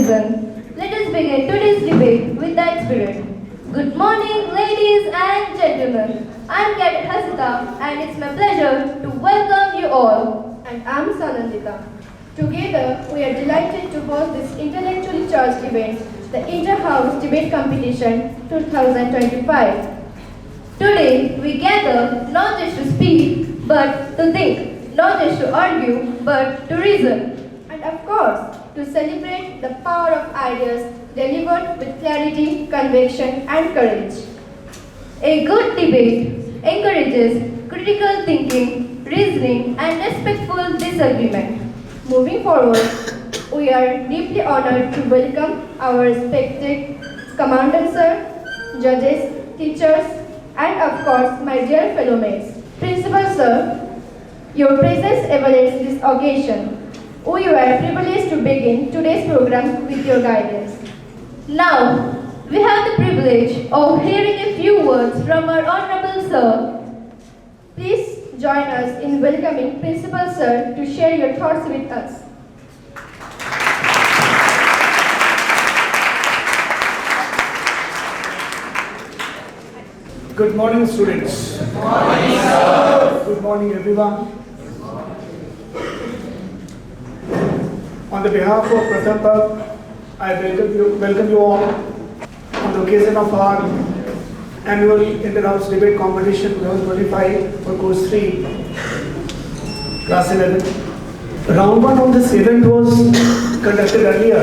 reason. Let us begin today's debate with that spirit. Good morning, ladies and gentlemen. I'm Cadet Hasita, and it's my pleasure to welcome you all. And I'm Sandeep. Together, we are delighted to host this intellectually charged event, the Inter-House Debate Competition 2025. Today, we gather not just to speak, but to think, not just to argue, but to reason. And of course, to celebrate the power of ideas delivered with clarity, conviction, and courage. A good debate encourages critical thinking, reasoning, and respectful disagreement. Moving forward, we are deeply honored to welcome our respected Commandant Sir, judges, teachers, and of course, my dear fellow mates. Principal Sir, your presence evaluates this occasion. We were privileged to begin today's program with your guidance. Now, we have the privilege of hearing a few words from our Honorable Sir. Please join us in welcoming Principal Sir to share your thoughts with us. Good morning, students. Good morning, sir. Good morning, everyone. On the behalf of Pratham, I welcome you all on the occasion of our annual Inter-House Debate Competition 2025 for Course 3, Class 11. Round 1 of this event was conducted earlier.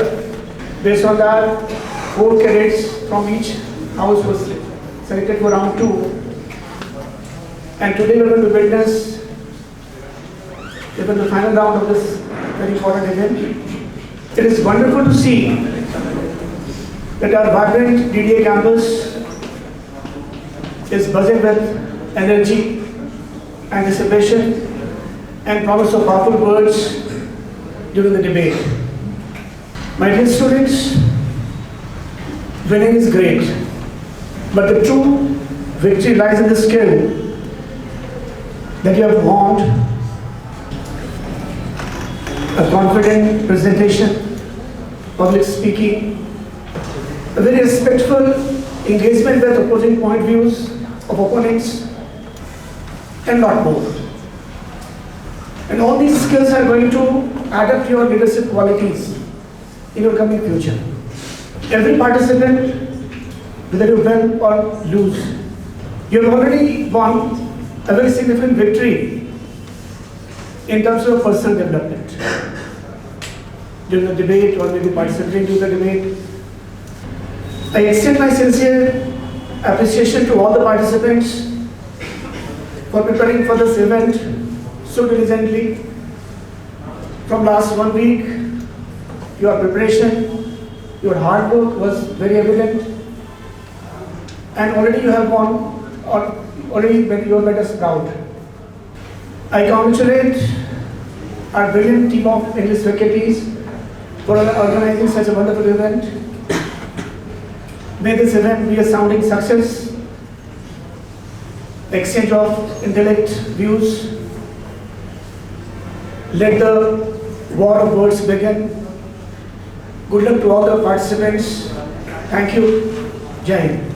Based on that, 4 cadets from each house was selected for round 2. And today we are going to witness even the final round of this very important event. It is wonderful to see that our vibrant DDA campus is buzzing with energy, anticipation, and promise of powerful words during the debate. My dear students, winning is great, but the true victory lies in the skill that you have honed, a confident presentation, public speaking, a very respectful engagement with opposing point views of opponents, and lot more. And all these skills are going to add up to your leadership qualities in your coming future. Every participant, whether you win or lose, you have already won a very significant victory in terms of personal development. During the debate or maybe participating in the debate, I extend my sincere appreciation to all the participants for preparing for this event so diligently. From last 1 week, your preparation, your hard work was very evident, and already you have won, or already you have made us proud. I congratulate our brilliant team of English faculties for organizing such a wonderful event. May this event be a sounding success, exchange of intellect, views. Let the war of words begin. Good luck to all the participants. Thank you. Jai Hind.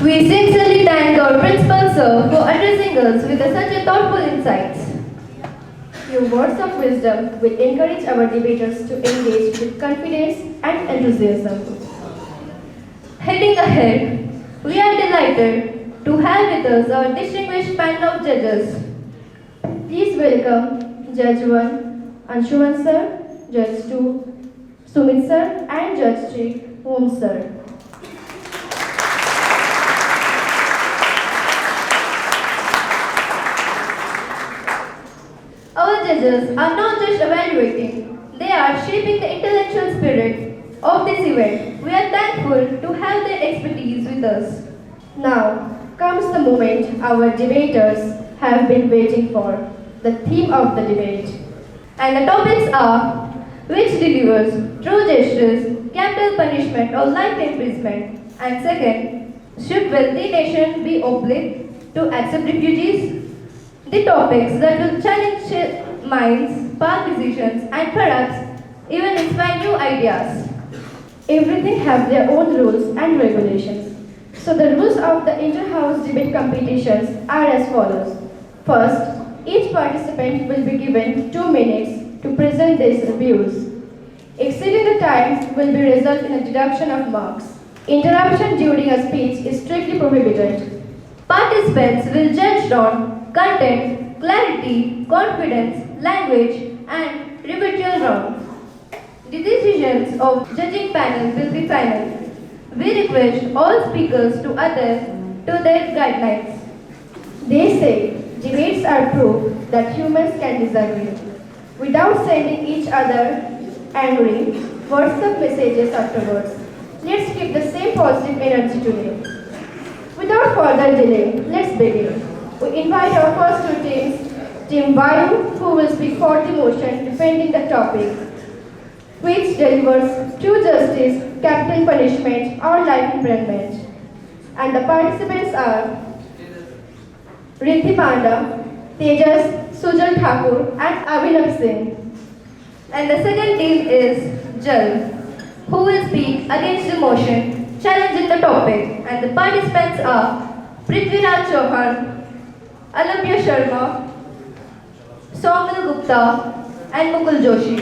We sincerely thank our Principal Sir for addressing us with such a thoughtful insights. Your words of wisdom will encourage our debaters to engage with confidence and enthusiasm. Heading ahead, we are delighted to have with us our distinguished panel of judges. Please welcome Judge 1, Anshuman Sir, Judge 2, Sumit Sir, and Judge 3, Bhom Sir. Our judges are not just evaluating, they are shaping the intellectual spirit of this event. We are thankful to have their expertise with us. Now comes the moment our debaters have been waiting for, the theme of the debate. And the topics are: which delivers true justice, capital punishment or life imprisonment? And second, should wealthy nation be obliged to accept refugees? The topics that will challenge minds, spark decisions, and perhaps even inspire new ideas. Everything have their own rules and regulations. So the rules of the inter-house debate competitions are as follows. First, each participant will be given 2 minutes to present their views. Exceeding the time will be result in a deduction of marks. Interruption during a speech is strictly prohibited. Participants will judge on content, clarity, confidence, language, and rebuttal round. The decisions of judging panel will be final. We request all speakers to adhere to their guidelines. They say debates are proof that humans can disagree without sending each other angry WhatsApp messages afterwards. Let's keep the same positive energy today. Without further delay, let's begin. We invite our first two teams, Team Vayu, who will speak for the motion defending the topic, which delivers true justice, capital punishment, or life imprisonment. And the participants are Riddhi Panda, Tejas, Sujal Thakur, and Abhinav Singh. And the second team is Jal, who will speak against the motion, challenging the topic. And the participants are Prithviraj Chauhan, Alabya Sharma, Saumil Gupta, and Mukul Joshi.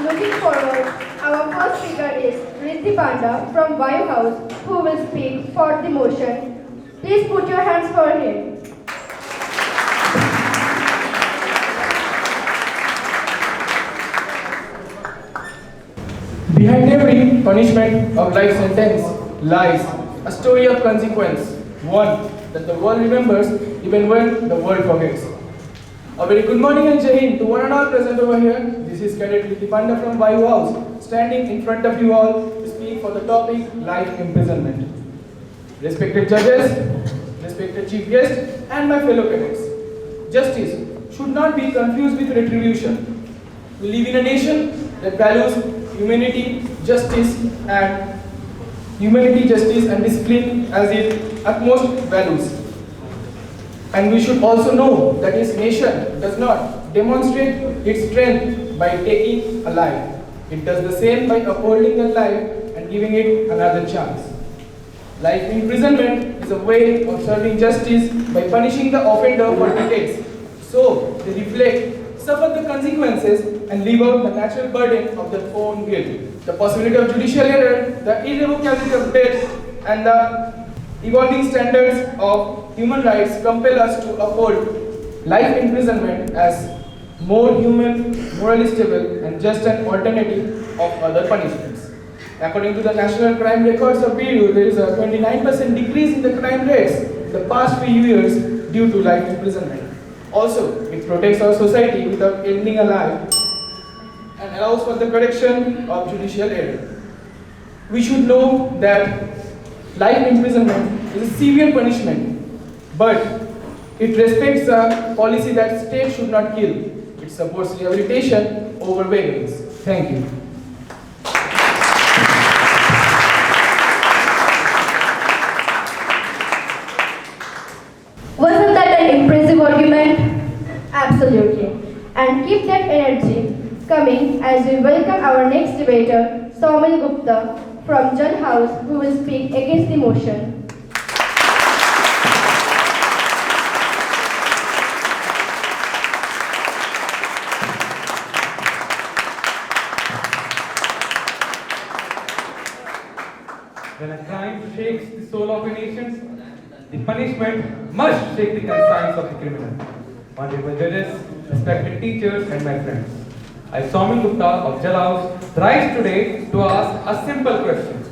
Looking forward, our first speaker is Riddhi Panda from Vayu House, who will speak for the motion. Please put your hands for him. Behind every punishment of life sentence lies a story of consequence, one that the world remembers even when the world forgets. A very good morning and Jai Hind to one and all present over here. This is Cadet Riddhi Panda from Vayu House, standing in front of you all to speak for the topic life imprisonment. Respected judges, respected chief guests, and my fellow cadets, justice should not be confused with retribution. We live in a nation that values humanity, justice, and discipline as its utmost values. And we should also know that this nation does not demonstrate its strength by taking a life. It does the same by upholding a life and giving it another chance. Life imprisonment is a way of serving justice by punishing the offender for decades, so they reflect, suffer the consequences, and live out the natural burden of their own guilt. The possibility of judicial error, the irrevocability of death, and the evolving standards of human rights compel us to uphold life imprisonment as more human, morally stable, and just an alternative of other punishments. According to the National Crime Records of Bureau, there is a 29% decrease in the crime rates in the past few years due to life imprisonment. Also, it protects our society without ending a life and allows for the correction of judicial error. We should know that life imprisonment is a severe punishment, but it respects a policy that state should not kill. It supports rehabilitation over violence. Thank you. Wasn't that an impressive argument? Absolutely. And keep that energy coming as we welcome our next debater, Saumil Gupta from Jal House, who will speak against the motion. When a crime shakes the soul of a nation, the punishment must shake the conscience of the criminal. Honorable judges, respected teachers, and my friends, I, Saumil Gupta of Jal House, rise today to ask a simple question.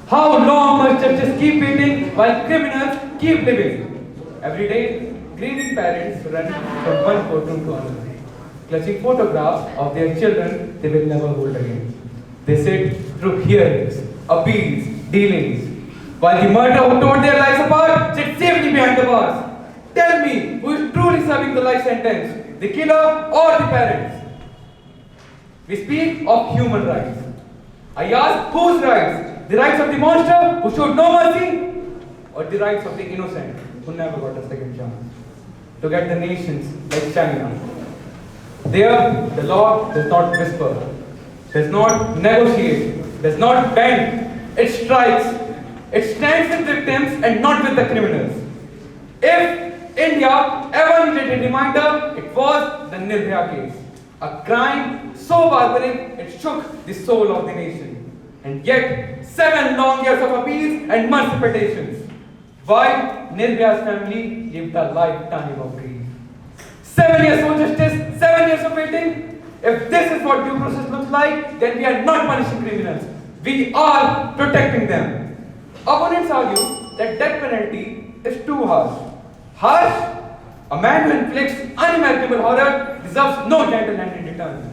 How long must judges keep waiting while criminals keep living? Every day, grieving parents run from one courtroom to another, clutching photographs of their children they will never hold again. They sit through hearings, appeals, dealings, while the murderer who tore their lives apart sits safely behind the bars. Tell me, who is truly serving the life sentence, the killer or the parents? We speak of human rights. I ask, whose rights? The rights of the monster who showed no mercy, or the rights of the innocent who never got a second chance? Look at the nations like China. There, the law does not whisper, does not negotiate, does not bend. It strikes. It stands with victims and not with the criminals. If India ever needed a reminder, it was the Nirbhaya case. A crime so barbaric it shook the soul of the nation. And yet, 7 long years of appeals and months of petitions. Why Nirbhaya's family lived a lifetime of grief. 7 years for justice, 7 years of waiting. If this is what due process looks like, then we are not punishing criminals. We are protecting them. Opponents argue that death penalty is too harsh. Harsh? A man who inflicts unimaginable horror deserves no gentle hand in return.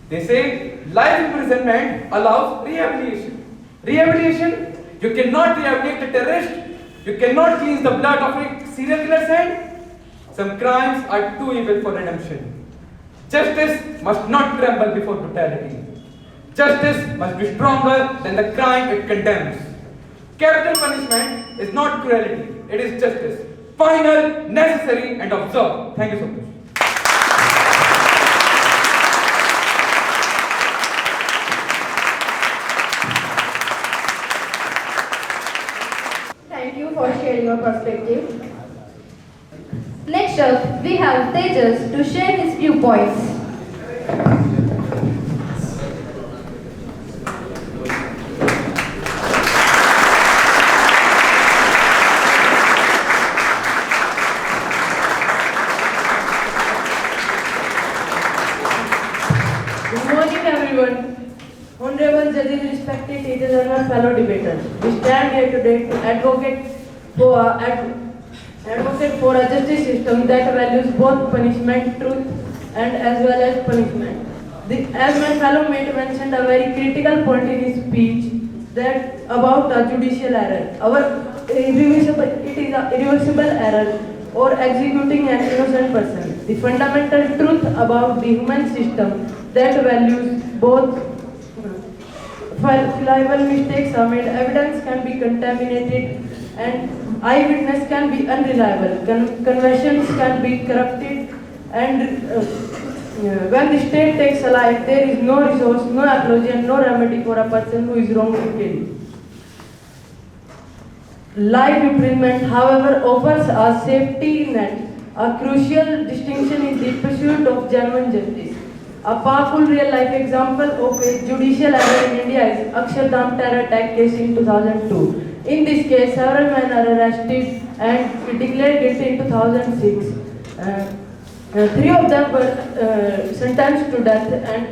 They say life imprisonment allows rehabilitation. Rehabilitation? You cannot rehabilitate a terrorist. You cannot cleanse the blood of a serial killer's hand. Some crimes are too evil for redemption. Justice must not tremble before brutality. Justice must be stronger than the crime it condemns. Capital punishment is not cruelty, it is justice. Final, necessary, and observed. Thank you so much. Thank you for sharing your perspective. Next up, we have Tejas to share his viewpoints. Good morning, everyone. Honorable judges, respected teachers, and my fellow debaters. We stand here today to advocate for a justice system that values both punishment, truth, and as well as punishment. As my fellow mate mentioned a very critical point in his speech, that about a judicial error. It is an irreversible error or executing an innocent person. The fundamental truth about the human system that values both fallible mistakes are made, evidence can be contaminated, and eyewitness can be unreliable, confessions can be corrupted, and when the state takes a life, there is no resource, no apology, and no remedy for a person who is wrongly killed. Life imprisonment, however, offers a safety net. A crucial distinction is the pursuit of genuine justice. A powerful real-life example of a judicial error in India is Akshardham terror attack case in 2002. In this case, several men are arrested and declared guilty in 2006. 3 of them were sentenced to death and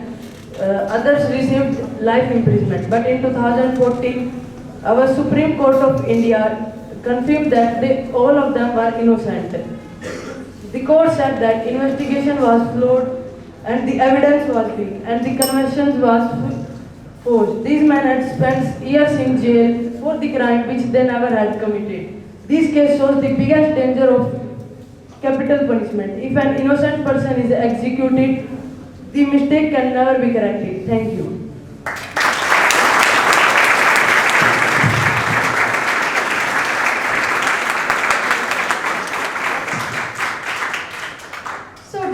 others received life imprisonment. But in 2014, our Supreme Court of India confirmed that all of them were innocent. The court said that investigation was flawed and the evidence was weak and the convictions was forged. These men had spent years in jail for the crime which they never had committed. This case shows the biggest danger of capital punishment. If an innocent person is executed, the mistake can never be corrected. Thank you.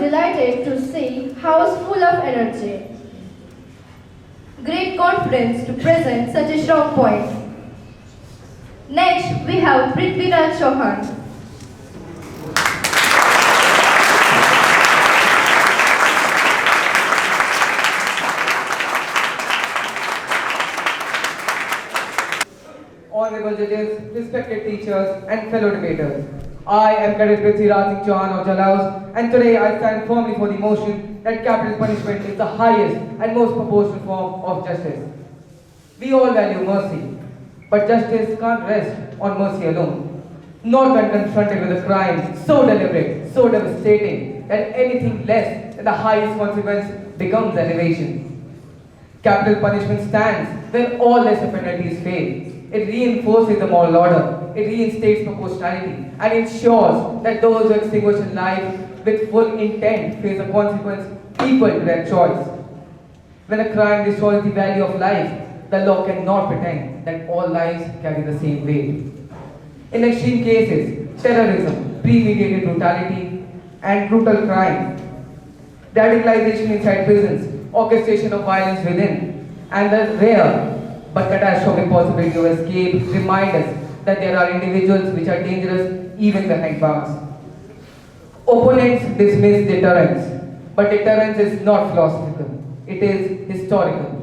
Delighted to see House full of energy. Great confidence to present such a strong point. Next, we have Prithviraj Chauhan. Honorable judges, respected teachers, and fellow debaters. I am Cadet Prithviraj Chauhan of Jal House, and today I stand firmly for the motion that capital punishment is the highest and most proportionate form of justice. We all value mercy, but justice can't rest on mercy alone. Not when confronted with a crime so deliberate, so devastating, that anything less than the highest consequence becomes an evasion. Capital punishment stands when all lesser penalties fail. It reinforces the moral order, it reinstates proportionality, and ensures that those who extinguish in life with full intent face a consequence equal to their choice. When a crime destroys the value of life, the law cannot pretend that all lives carry the same weight. In extreme cases, terrorism, premeditated brutality, and brutal crime, radicalization inside prisons, orchestration of violence within, and the rare but catastrophic possibility of escape remind us that there are individuals which are dangerous even behind bars. Opponents dismiss deterrence, but deterrence is not philosophical, it is historical.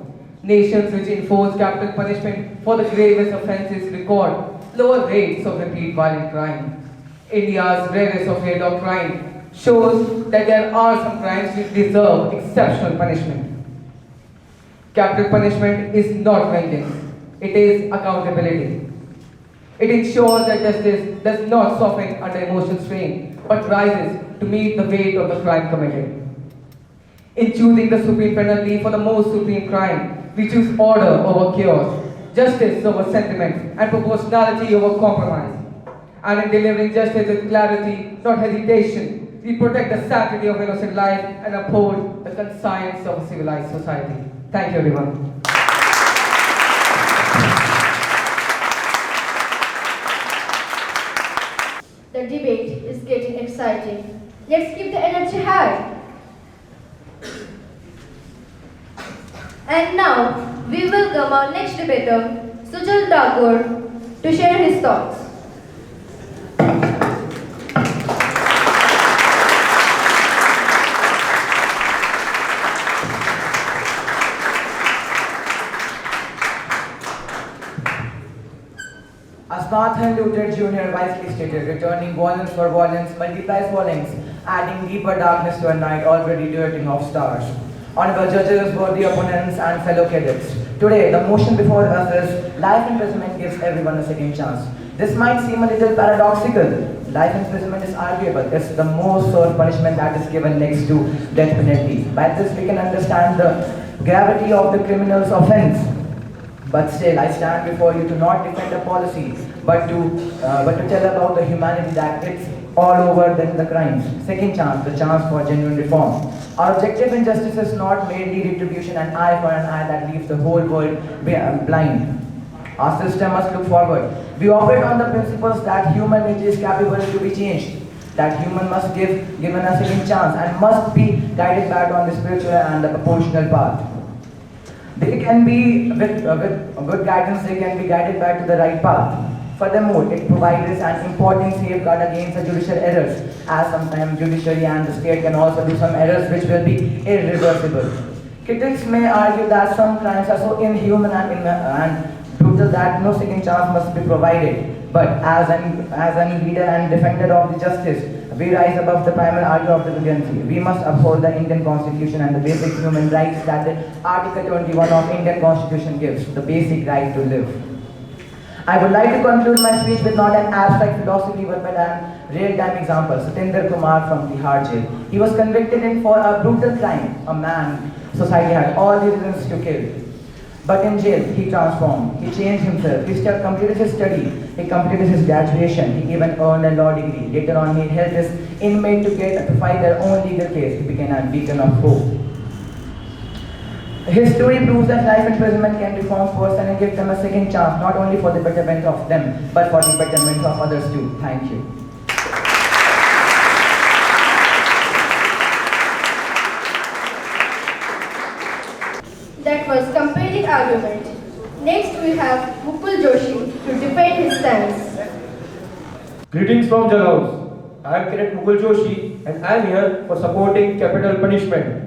Nations which enforce capital punishment for the gravest offences record lower rates of repeat violent crime. India's rarest of rate of crime shows that there are some crimes which deserve exceptional punishment. Capital punishment is not vengeance, it is accountability. It ensures that justice does not soften under emotional strain, but rises to meet the weight of the crime committed. In choosing the supreme penalty for the most supreme crime, we choose order over chaos, justice over sentiment, and proportionality over compromise. And in delivering justice with clarity, not hesitation, we protect the sanctity of innocent life and uphold the conscience of a civilized society. Thank you, everyone. The debate is getting exciting. Let's keep the energy high. And now, we welcome our next debater, Sujal Tagore, to share his thoughts. As Martin Luther Jr. wisely stated, returning violence for violence multiplies violence, adding deeper darkness to a night already dirting of stars. Honorable judges, worthy opponents, and fellow cadets. Today, the motion before us is life imprisonment gives everyone a second chance. This might seem a little paradoxical. Life imprisonment is arguable. It's the most sore punishment that is given next to death penalty. By this, we can understand the gravity of the criminal's offense. But still, I stand before you to not defend a policy, but to tell about the humanity that it's all over than the crimes. Second chance, the chance for genuine reform. Our objective in justice is not merely retribution, an eye for an eye that leaves the whole world blind. Our system must look forward. We operate on the principles that human nature is capable to be changed, that human must given a second chance and must be guided back on the spiritual and the proportional path. They can be, with good guidance, they can be guided back to the right path. Furthermore, it provides an important safeguard against the judicial errors, as sometimes judiciary and the state can also do some errors which will be irreversible. Critics may argue that some crimes are so inhuman and brutal that no second chance must be provided. But as an leader and defender of the justice, we rise above the primal argue of the leniency. We must uphold the Indian Constitution and the basic human rights that the Article 21 of Indian Constitution gives, the basic right to live. I would like to conclude my speech with not an abstract philosophy but an real-time example. Sudhir Verma from Bihar jail. He was convicted for a brutal crime. A man, society had all the reasons to kill. But in jail, he transformed. He changed himself. He still completed his study. He completed his graduation. He even earned a law degree. Later on, he helped his inmate to fight their own legal case. He became a beacon of hope. His story proves that life imprisonment can reform person and give them a second chance, not only for the betterment of them, but for the betterment of others too. Thank you. That was compelling argument. Next we have Mukul Joshi to defend his stance. Greetings from Jal House. I am Cadet Mukul Joshi and I am here for supporting capital punishment.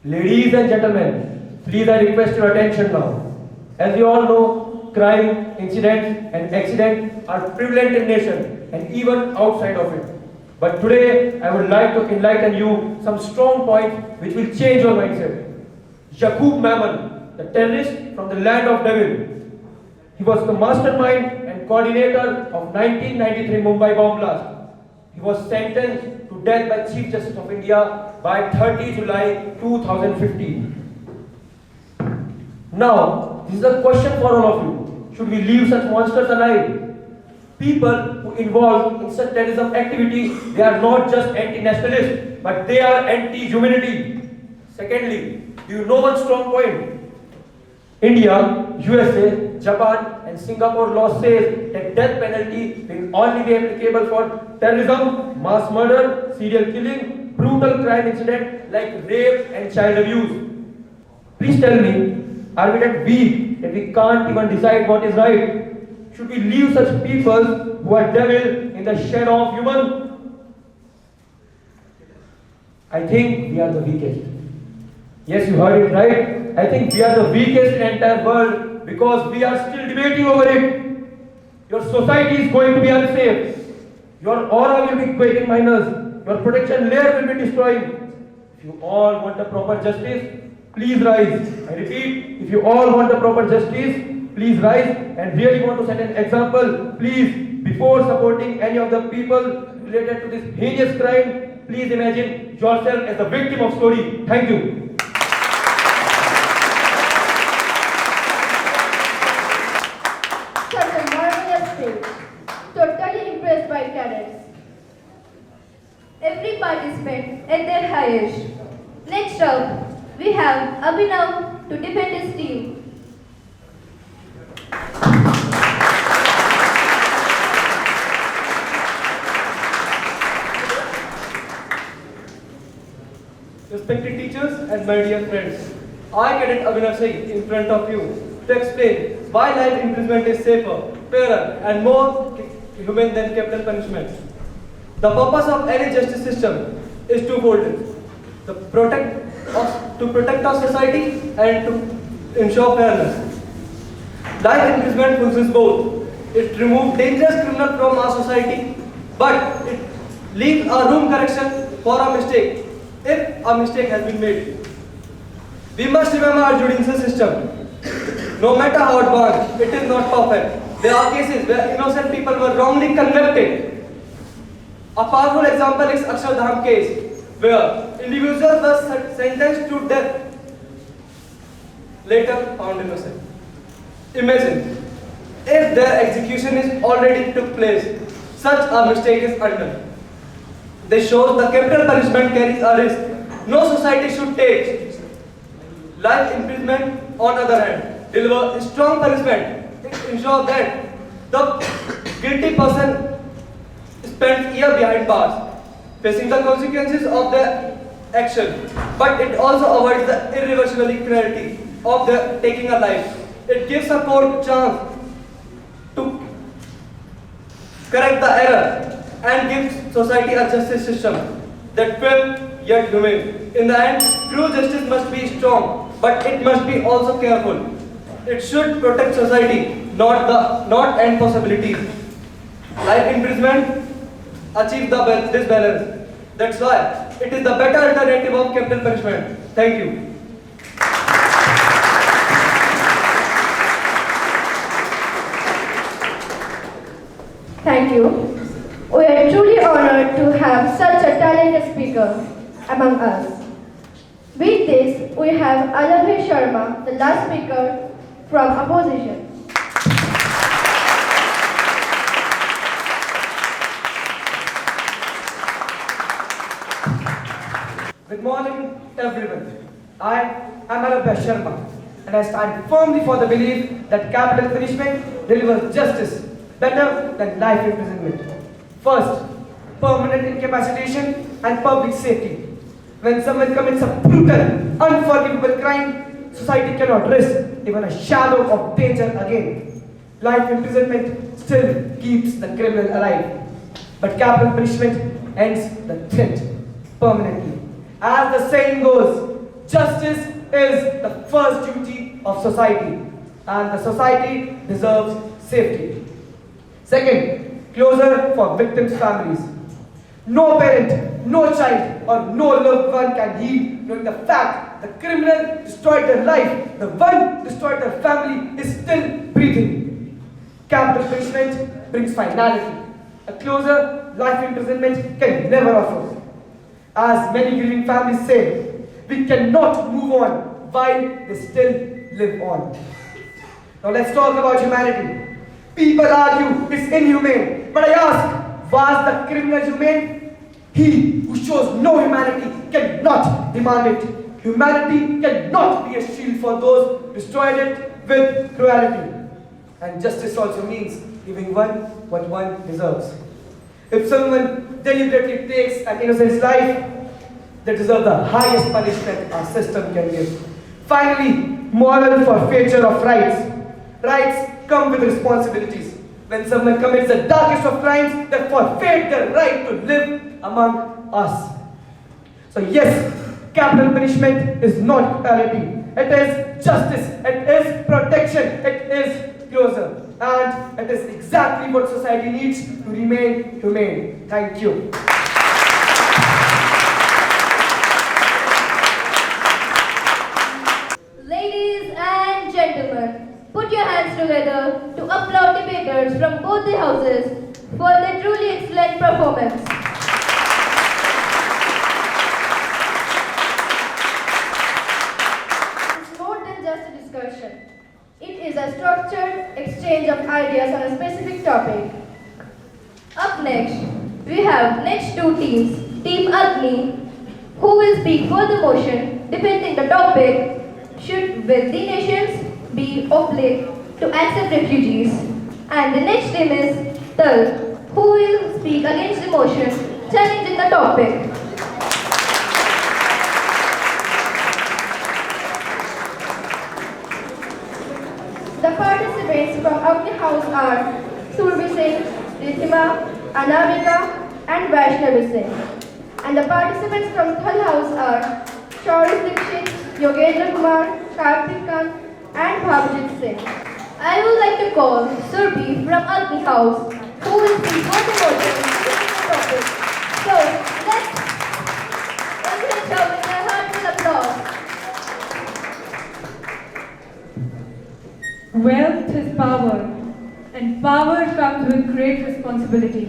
Ladies and gentlemen, please I request your attention now. As you all know, crime, incidents and accidents are prevalent in nation and even outside of it. But today I would like to enlighten you some strong points which will change your mindset. Yaqub Mammon, the terrorist from the land of devil. He was the mastermind and coordinator of 1993 Mumbai bomb blast. He was sentenced to death by Chief Justice of India by 30 July 2015. Now, this is a question for all of you. Should we leave such monsters alive? People who involved in such terrorism activity, they are not just anti-nationalists, but they are anti-humanity. Secondly, do you know one strong point? India, USA, Japan and Singapore law says that death penalty will only be applicable for terrorism, mass murder, serial killing, brutal crime incident like rape and child abuse. Please tell me, are we that weak that we can't even decide what is right? Should we leave such people who are devil in the shadow of human? I think we are the weakest. Yes, you heard it right. I think we are the weakest in the entire world because we are still debating over it. Your society is going to be unsafe. Your aura will be breaking minors. Your protection layer will be destroyed. If you all want a proper justice, please rise. I repeat, if you all want a proper justice, please rise and really want to set an example. Please, before supporting any of the people related to this heinous crime, please imagine yourself as the victim of story. Thank you. Such a marvelous speech. Totally impressed by cadets. Every participant at their highest. Next up, we have Abhinav to defend his team. Respected teachers and my dear friends, I, Cadet Abhinav Singh, in front of you to explain why life imprisonment is safer, fairer and more humane than capital punishment. The purpose of any justice system is twofold: to protect our society and to ensure fairness. Life imprisonment fulfills both. It removes dangerous criminals from our society, but it leaves a room correction for a mistake if a mistake has been made. We must remember our judicial system. No matter how advanced, it is not perfect. There are cases where innocent people were wrongly convicted. A powerful example is Akshardham case, where individuals were sentenced to death, later found innocent. Imagine, if their execution is already took place, such a mistake is undone. This shows the capital punishment carries a risk no society should take. Life imprisonment, on the other hand, delivers strong punishment. It ensures that the guilty person spends years behind bars, facing the consequences of their action. But it also avoids the irreversible cruelty of the taking a life. It gives a court chance to correct the error and gives society a justice system that fair yet humane. In the end, true justice must be strong, but it must be also careful. It should protect society, not end possibilities. Life imprisonment achieves this balance. That's why it is the better alternative of capital punishment. Thank you. Thank you. We are truly honored to have such a talented speaker among us. With this, we have Alabhi Sharma, the last speaker from opposition. Good morning, everyone. I am Alabhi Sharma, and I stand firmly for the belief that capital punishment delivers justice better than life imprisonment. First, permanent incapacitation and public safety. When someone commits a brutal, unforgivable crime, society cannot risk even a shadow of danger again. Life imprisonment still keeps the criminal alive, but capital punishment ends the threat permanently. As the saying goes, justice is the first duty of society, and the society deserves safety. Second, closure for victims' families. No parent, no child, or no loved one can heal knowing the fact the criminal destroyed their life, the one destroyed their family is still breathing. Capital punishment brings finality. A closer life imprisonment can never offer. As many grieving families say, we cannot move on while they still live on. Now let's talk about humanity. People argue it's inhumane, but I ask, was the criminal humane? He who shows no humanity cannot demand it. Humanity cannot be a shield for those who destroyed it with cruelty. And justice also means giving one what one deserves. If someone deliberately takes an innocent's life, they deserve the highest punishment our system can give. Finally, moral forfeiture of rights. Rights come with responsibilities. When someone commits the darkest of crimes, they forfeit their right to live among us. So yes, capital punishment is not cruelty. It is justice. It is protection. It is closure. And it is exactly what society needs to remain humane. Thank you. Ladies and gentlemen, put your hands together to applaud debaters from both the houses for their truly excellent performance. It's more than just a discussion. It is a structured exchange of ideas on a specific topic. Up next, we have next two teams, Team Agni, who will speak for the motion defending the topic, should wealthy nations be obliged to accept refugees? And the next team is Thal, who will speak against the motion challenging the topic. The participants from Agni House are Sudhir Verma, Pratham, Anamika, and Vaishnavi Singh. And the participants from Thal House are Sudhir Yogendra Kumar, Karthik Khan, and Bhavjit Singh. I would like to call Surbi from Agni House, who will speak for the motion defending the topic. So, let's encourage her with a heartfelt applause. Wealth is power, and power comes with great responsibility.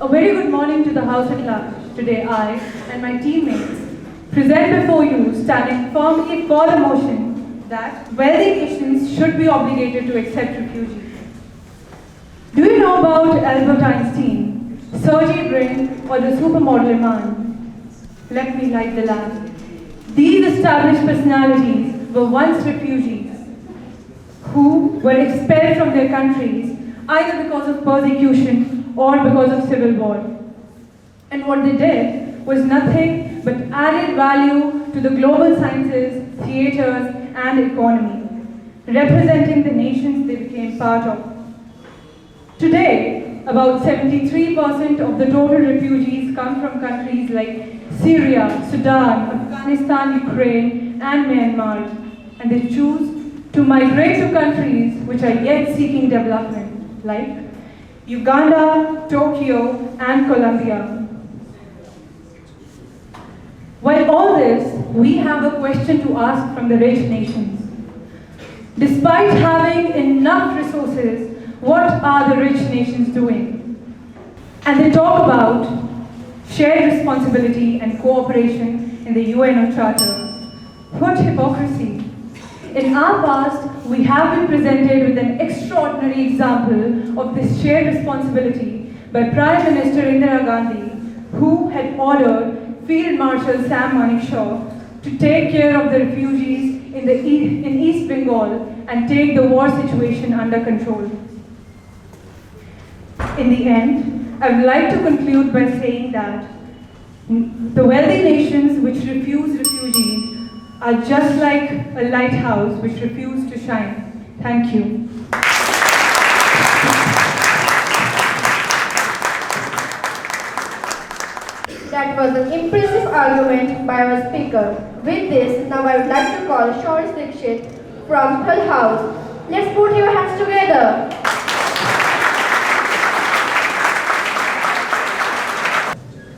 A very good morning to the House at large. Today I and my teammates present before you, standing firmly for the motion that wealthy nations should be obligated to accept refugees. Do you know about Albert Einstein, Sergey Brin, or the supermodel Iman? Let me light the lamp. These established personalities were once refugees who were expelled from their countries either because of persecution or because of civil war. And what they did was nothing but added value to the global sciences, theatres, and economy, representing the nations they became part of. Today, about 73% of the total refugees come from countries like Syria, Sudan, Afghanistan, Ukraine, and Myanmar, and they choose to migrate to countries which are yet seeking development, like Uganda, Tokyo, and Colombia. While all this, we have a question to ask from the rich nations. Despite having enough resources, what are the rich nations doing? And they talk about shared responsibility and cooperation in the UN Charter. What hypocrisy! In our past, we have been presented with an extraordinary example of this shared responsibility by Prime Minister Indira Gandhi, who had ordered Field Marshal Sam Manekshaw to take care of the refugees in East Bengal and take the war situation under control. In the end, I would like to conclude by saying that the wealthy nations which refuse refugees are just like a lighthouse which refused to shine. Thank you. That was an impressive argument by our speaker. With this, now I would like to call Sudhir Verma from Thal House. Let's put your hands together.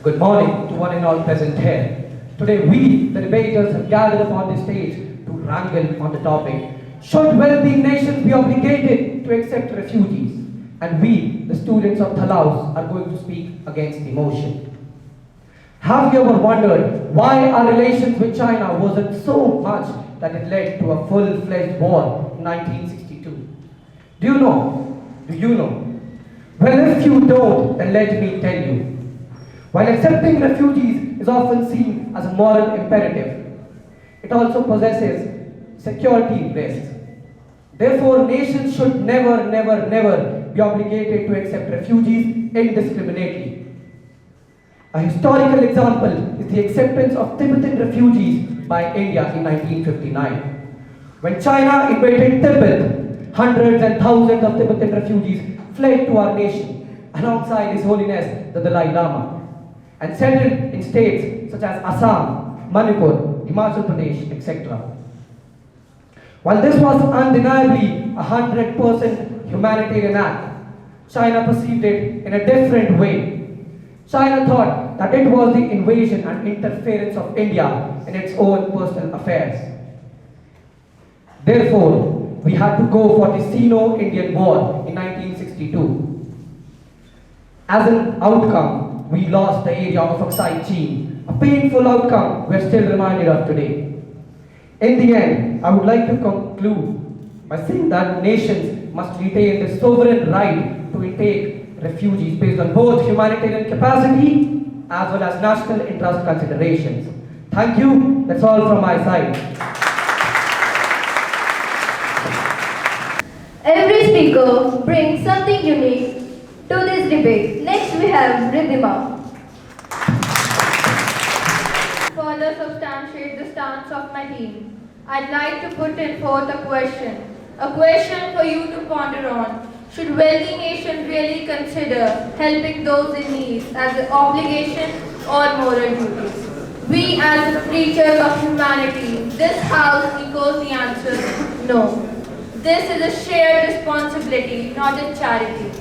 Good morning to one and all present here. Today we, the debaters, have gathered upon this stage to wrangle on the topic, should wealthy nations be obligated to accept refugees? And we, the students of Thal House, are going to speak against the motion. Have you ever wondered why our relations with China wasn't so much that it led to a full-fledged war in 1962? Do you know? Do you know? Well, if you don't, then let me tell you. While accepting refugees is often seen as a moral imperative, it also possesses security risks. Therefore, nations should never, never, never be obligated to accept refugees indiscriminately. A historical example is the acceptance of Tibetan refugees by India in 1959. When China invaded Tibet, hundreds and thousands of Tibetan refugees fled to our nation alongside His Holiness the Dalai Lama and settled in states such as Assam, Manipur, Himachal Pradesh, etc. While this was undeniably a 100% humanitarian act, China perceived it in a different way. China thought that it was the invasion and interference of India in its own personal affairs. Therefore, we had to go for the Sino-Indian War in 1962. As an outcome, we lost the area of Aksai Chin, a painful outcome we're still reminded of today. In the end, I would like to conclude by saying that nations must retain the sovereign right to intake refugees based on both humanitarian capacity as well as national interest considerations. Thank you. That's all from my side. Every speaker brings something unique to this debate. Next we have Ridhima. Further substantiate the stance of my team, I'd like to put in forth a question for you to ponder on. Should wealthy nations really consider helping those in need as an obligation or moral duty? We as the preachers of humanity, this house echoes the answer, no. This is a shared responsibility, not a charity.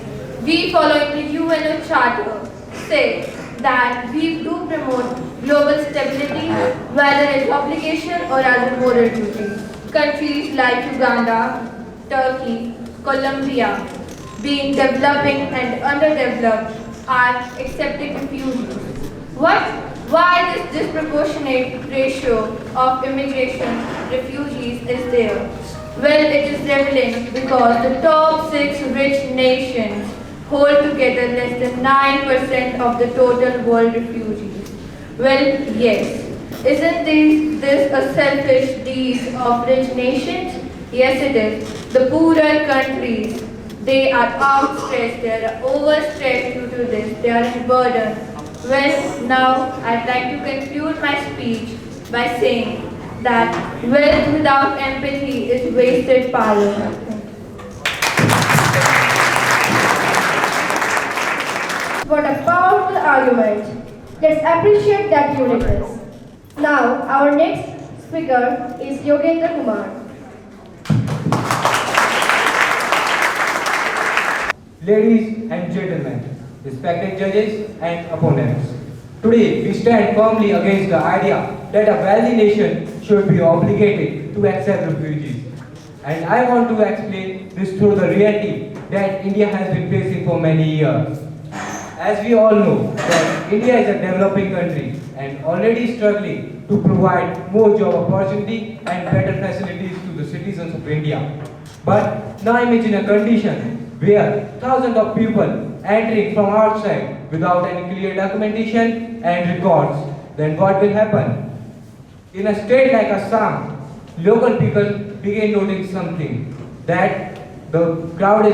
We following the UNO Charter say that we do promote global stability, whether as obligation or as a moral duty. Countries like Uganda, Turkey, Colombia, being developing and underdeveloped, are accepting refugees. Why this disproportionate ratio of immigration refugees is there? Well, it is revealing because the top 6 rich nations hold together less than 9% of the total world refugees. Well, yes. Isn't this a selfish deed of rich nations? Yes, it is. The poorer countries, they are outstretched, they are overstretched due to this, they are in burden. Well, now I'd like to conclude my speech by saying that wealth without empathy is wasted power. What a powerful argument. Let's appreciate that uniqueness. Now, our next speaker is Yogendra Kumar. Ladies and gentlemen, respected judges and opponents, today we stand firmly against the idea that a wealthy nation should be obligated to accept refugees. And I want to explain this through the reality that India has been facing for many years. As we all know, that India is a developing country and already struggling to provide more job opportunity and better facilities to the citizens of India. But now imagine a condition where thousands of people entering from outside without any clear documentation and records. Then what will happen? In a state like Assam, local people begin noticing something, that the crowd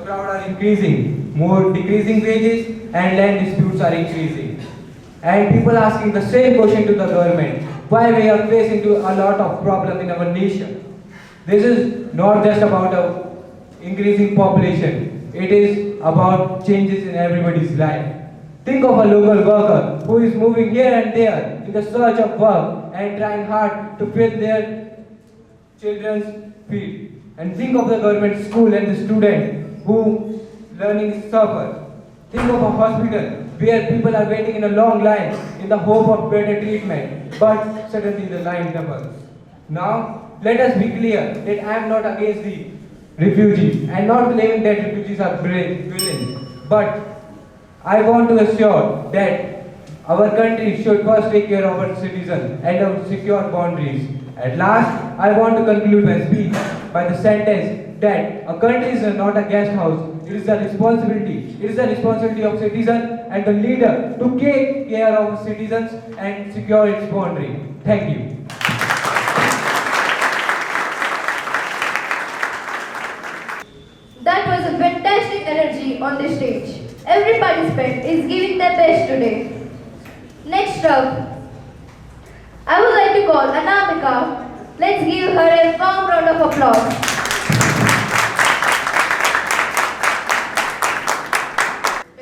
are increasing, more decreasing wages and land disputes are increasing. And people asking the same question to the government, why we are facing a lot of problems in our nation. This is not just about a increasing population, it is about changes in everybody's life. Think of a local worker who is moving here and there in the search of work and trying hard to fill their children's feet. And think of the government school and the student who learning suffer. Think of a hospital where people are waiting in a long line in the hope of better treatment, but suddenly the line doubles. Now, let us be clear that I am not against the refugees and not claiming that refugees are villains, but I want to assure that our country should first take care of our citizens and our secure boundaries. At last, I want to conclude my speech by the sentence that a country is not a guest house. It is a responsibility. It is the responsibility of citizens and the leader to take care of citizens and secure its boundary. Thank you. on the stage. Every participant is giving their best today. Next up, I would like to call Anamika. Let's give her a warm round of applause.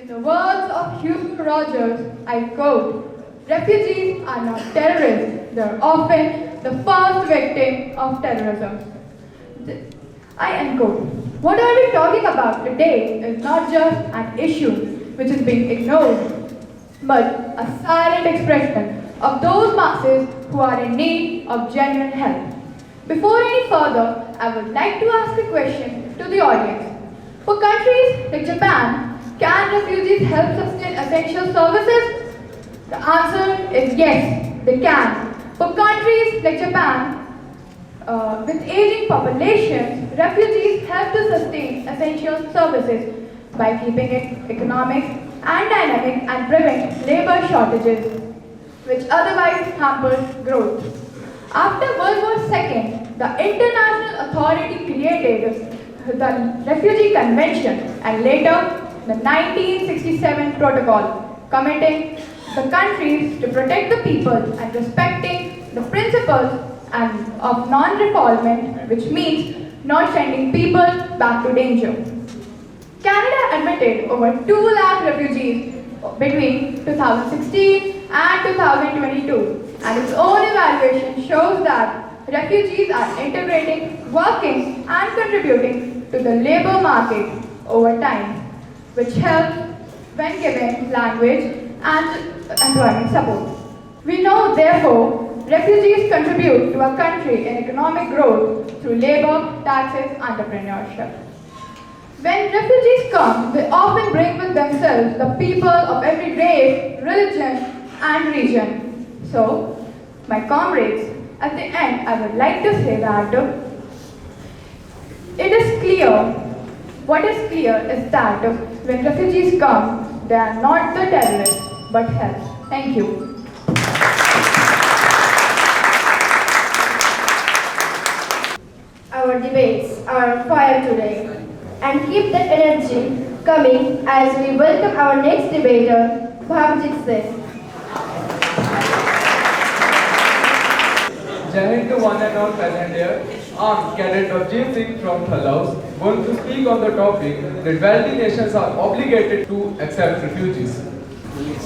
In the words of Hugh Rogers, I quote, "Refugees are not terrorists, they are often the first victim of terrorism." I end quote. What are we talking about today is not just an issue which is being ignored, but a silent expression of those masses who are in need of genuine help. Before any further, I would like to ask a question to the audience. For countries like Japan, can refugees help sustain essential services? The answer is yes, they can. For countries like Japan, with aging populations, refugees help to sustain essential services by keeping it economic and dynamic and prevent labor shortages, which otherwise hampers growth. After World War II, the international authority created the Refugee Convention and later the 1967 Protocol, committing the countries to protect the people and respecting the principles of non-refoulement, which means not sending people back to danger. Canada admitted over 2 lakh refugees between 2016 and 2022, and its own evaluation shows that refugees are integrating, working and contributing to the labor market over time, which helps when given language and employment support. We know, therefore, refugees contribute to a country in economic growth through labor, taxes, entrepreneurship. When refugees come, they often bring with themselves the people of every race, religion, and region. So, my comrades, at the end, I would like to say that it is clear, what is clear is that when refugees come, they are not the terrorists, but help. Thank you. Our debates are on fire today, and keep that energy coming as we welcome our next debater, Bhavjit Singh. Jai Hind to one and all present here. I'm Cadet Bhavjit Singh from Thal House, going to speak on the topic that wealthy nations are obligated to accept refugees.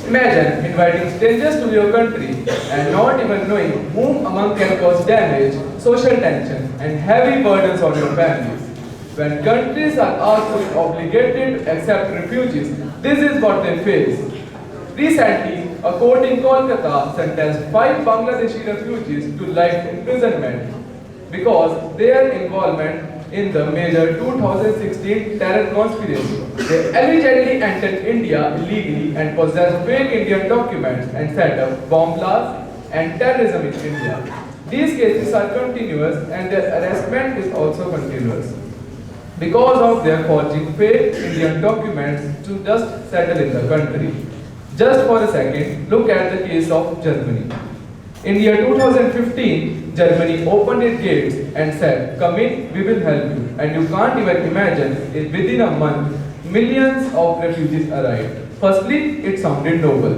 Imagine inviting strangers to your country and not even knowing whom among can cause damage, social tension, and heavy burdens on your families. When countries are also obligated to accept refugees, this is what they face. Recently, a court in Kolkata sentenced 5 Bangladeshi refugees to life imprisonment because their involvement in the major 2016 terror conspiracy. They allegedly entered India illegally and possessed fake Indian documents and set up bomb blasts and terrorism in India. These cases are continuous and their arrestment is also continuous because of their forging fake Indian documents to just settle in the country. Just for a second, look at the case of Germany. In year 2015, Germany opened its gates and said, "Come in, we will help you." And you can't even imagine, within a month, millions of refugees arrived. Firstly, it sounded noble.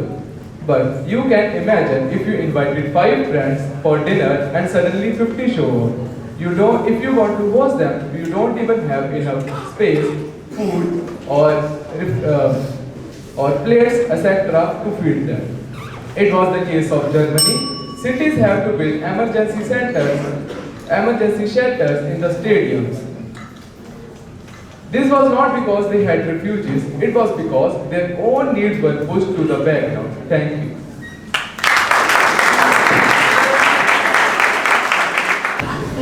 But you can imagine if you invited 5 friends for dinner and suddenly 50 show up. If you want to host them, you don't even have enough space, food, or plates, etc. to feed them. It was the case of Germany. Cities have to build emergency shelters in the stadiums. This was not because they had refugees, it was because their own needs were pushed to the background. Thank you.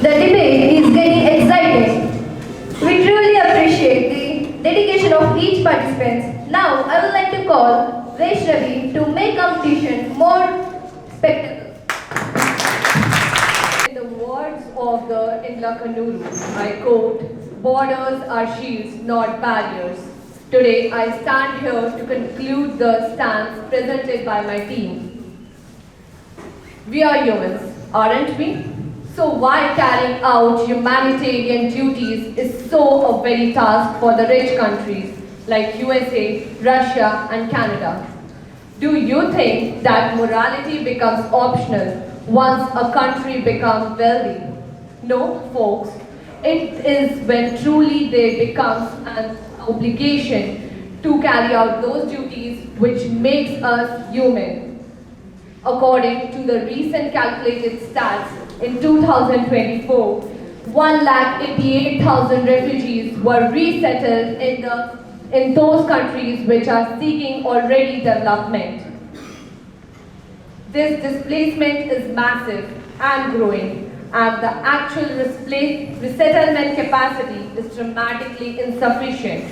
The debate is getting exciting. We truly appreciate the dedication of each participant. Now, I would like to call Vaishnavi to make competition more spectacular. In the words of the Inlakanuru, I quote, "Borders are shields, not barriers." Today, I stand here to conclude the stance presented by my team. We are humans, aren't we? So why carrying out humanitarian duties is so a very task for the rich countries? like USA, Russia, and Canada. Do you think that morality becomes optional once a country becomes wealthy? No, folks. It is when truly there becomes an obligation to carry out those duties which makes us human. According to the recent calculated stats, in 2024, 1,88,000 refugees were resettled in those countries which are seeking already development. This displacement is massive and growing, and the actual resettlement capacity is dramatically insufficient.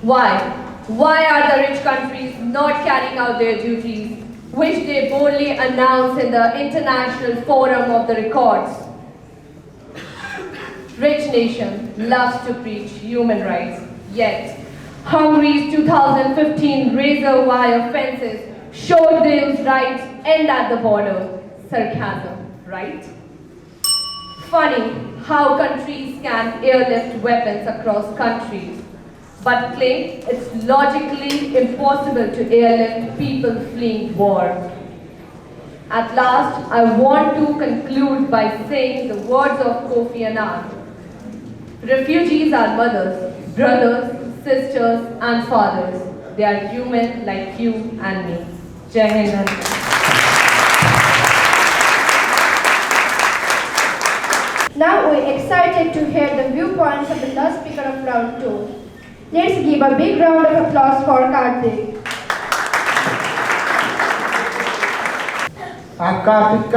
Why? Why are the rich countries not carrying out their duties, which they boldly announce in the International Forum of the Records? Rich nation loves to preach human rights, yet Hungary's 2015 razor wire fences showed those rights end at the border. Sarcasm, right? Funny how countries can airlift weapons across countries, but claim it's logically impossible to airlift people fleeing war. At last, I want to conclude by saying the words of Kofi Annan. Refugees are mothers, brothers, sisters, and fathers. They are human like you and me. Jai Hind. Now we're excited to hear the viewpoints of the last speaker of round 2. Let's give a big round of applause for Karthik. I'm Karthik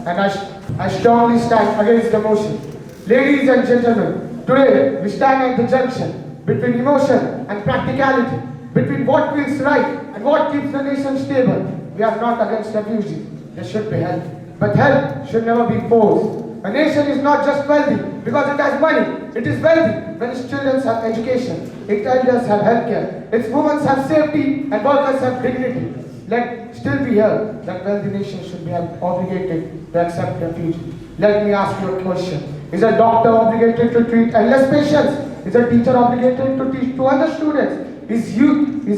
and I strongly stand against the motion. Ladies and gentlemen, today we stand at the junction between emotion and practicality, between what feels right and what keeps the nation stable. We are not against refugees. They should be helped. But help should never be forced. A nation is not just wealthy because it has money. It is wealthy when its children have education, its elders have healthcare, its women have safety, and workers have dignity. Let still be here that wealthy nations should be obligated to accept refugees. Let me ask you a question. Is a doctor obligated to treat endless patients? Is a teacher obligated to teach 200 students? Is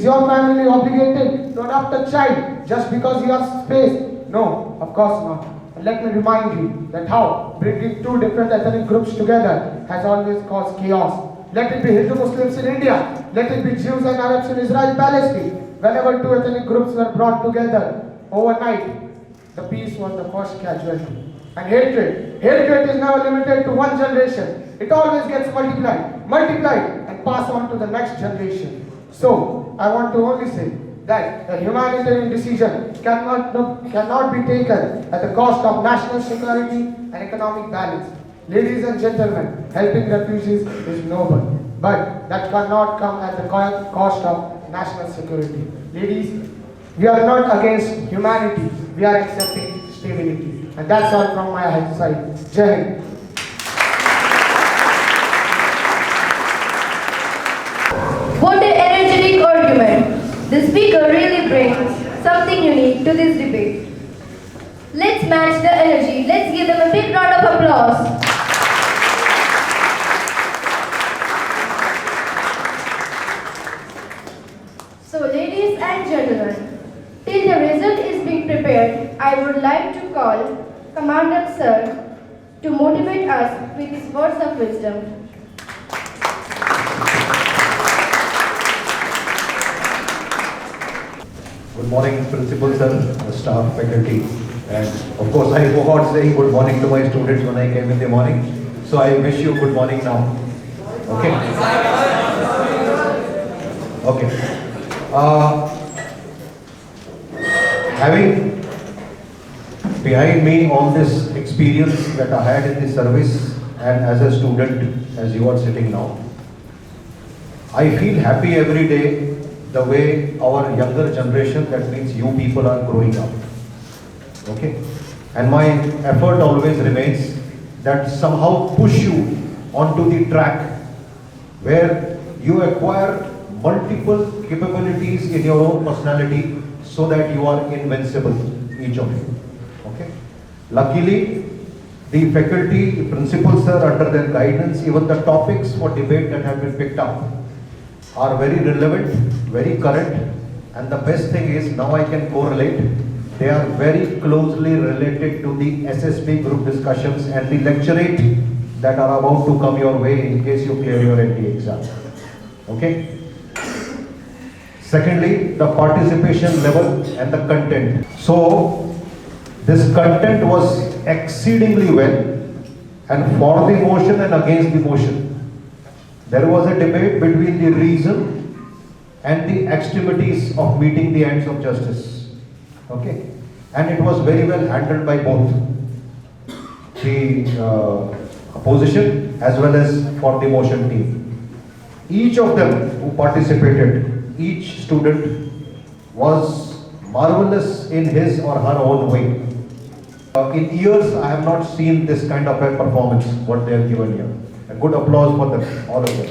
your family obligated to adopt a child just because you have space? No, of course not. And let me remind you that how bringing two different ethnic groups together has always caused chaos. Let it be Hindu Muslims in India, let it be Jews and Arabs in Israel, Palestine. Whenever two ethnic groups were brought together overnight, the peace was the first casualty. And hatred is never limited to one generation. It always gets multiplied and passed on to the next generation. So, I want to only say that a humanitarian decision cannot be taken at the cost of national security and economic balance. Ladies and gentlemen, helping refugees is noble, but that cannot come at the cost of national security. Ladies, we are not against humanity, we are accepting stability. And that's all from my side. Jai Hind. What an energetic argument. The speaker really brings something unique to this debate. Let's match the energy. Let's give them a big round of applause. So ladies and gentlemen, till the result is being prepared, I would like to call Commandant Sir to motivate us with his words of wisdom. Good morning, Principal Sir, staff, faculty, and of course I forgot saying good morning to my students when I came in the morning. So I wish you good morning now. Okay? Okay. Having behind me all this experience that I had in the service and as a student, as you are sitting now, I feel happy every day the way our younger generation, that means you people, are growing up. Okay? And my effort always remains that somehow push you onto the track where you acquire multiple capabilities in your own personality so that you are invincible, each of you. Okay? Luckily, the faculty, the principals, sir, under their guidance, even the topics for debate that have been picked up are very relevant, very current, and the best thing is now I can correlate. They are very closely related to the SSB group discussions and the lecturate that are about to come your way in case you clear your NT exam. Okay? Secondly, the participation level and the content. So, this content was exceedingly well, and for the motion and against the motion. There was a debate between the reason and the extremities of meeting the ends of justice. Okay? And it was very well handled by both the opposition as well as for the motion team. Each of them who participated, each student was marvelous in his or her own way. In years, I have not seen this kind of a performance, what they have given here. A good applause for them, all of them.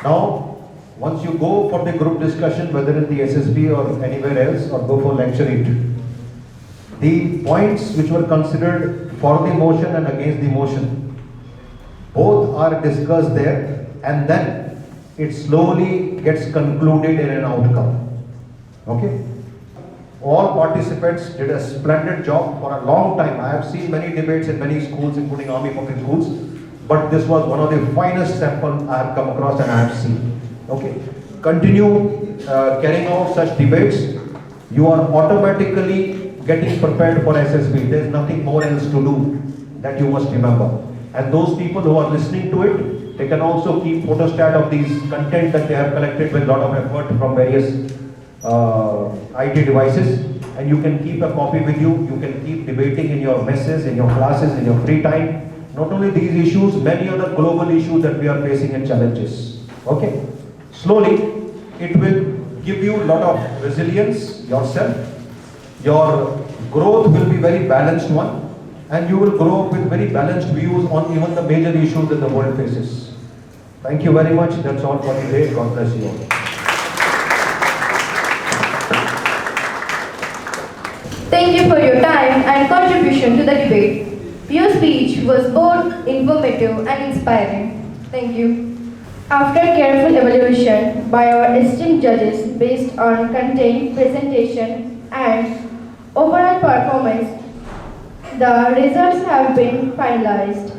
Now, once you go for the group discussion, whether in the SSB or anywhere else, or go for lecturate, the points which were considered for the motion and against the motion, both are discussed there, and then it slowly gets concluded in an outcome. Okay? All participants did a splendid job for a long time. I have seen many debates in many schools, including Army public schools, but this was one of the finest samples I have come across and I have seen. Okay? Continue carrying out such debates. You are automatically getting prepared for SSB. There is nothing more else to do that you must remember. And those people who are listening to it, they can also keep photostat of these content that they have collected with a lot of effort from various IT devices, and you can keep a copy with you. You can keep debating in your messes, in your classes, in your free time. Not only these issues, many other global issues that we are facing and challenges. Okay? Slowly, it will give you a lot of resilience yourself. Your growth will be very balanced one, and you will grow up with very balanced views on even the major issues that the world faces. Thank you very much. That's all for today. God bless you all. Thank you for your time and contribution to the debate. Your speech was both informative and inspiring. Thank you. After careful evaluation by our esteemed judges based on content, presentation, and overall performance, the results have been finalized.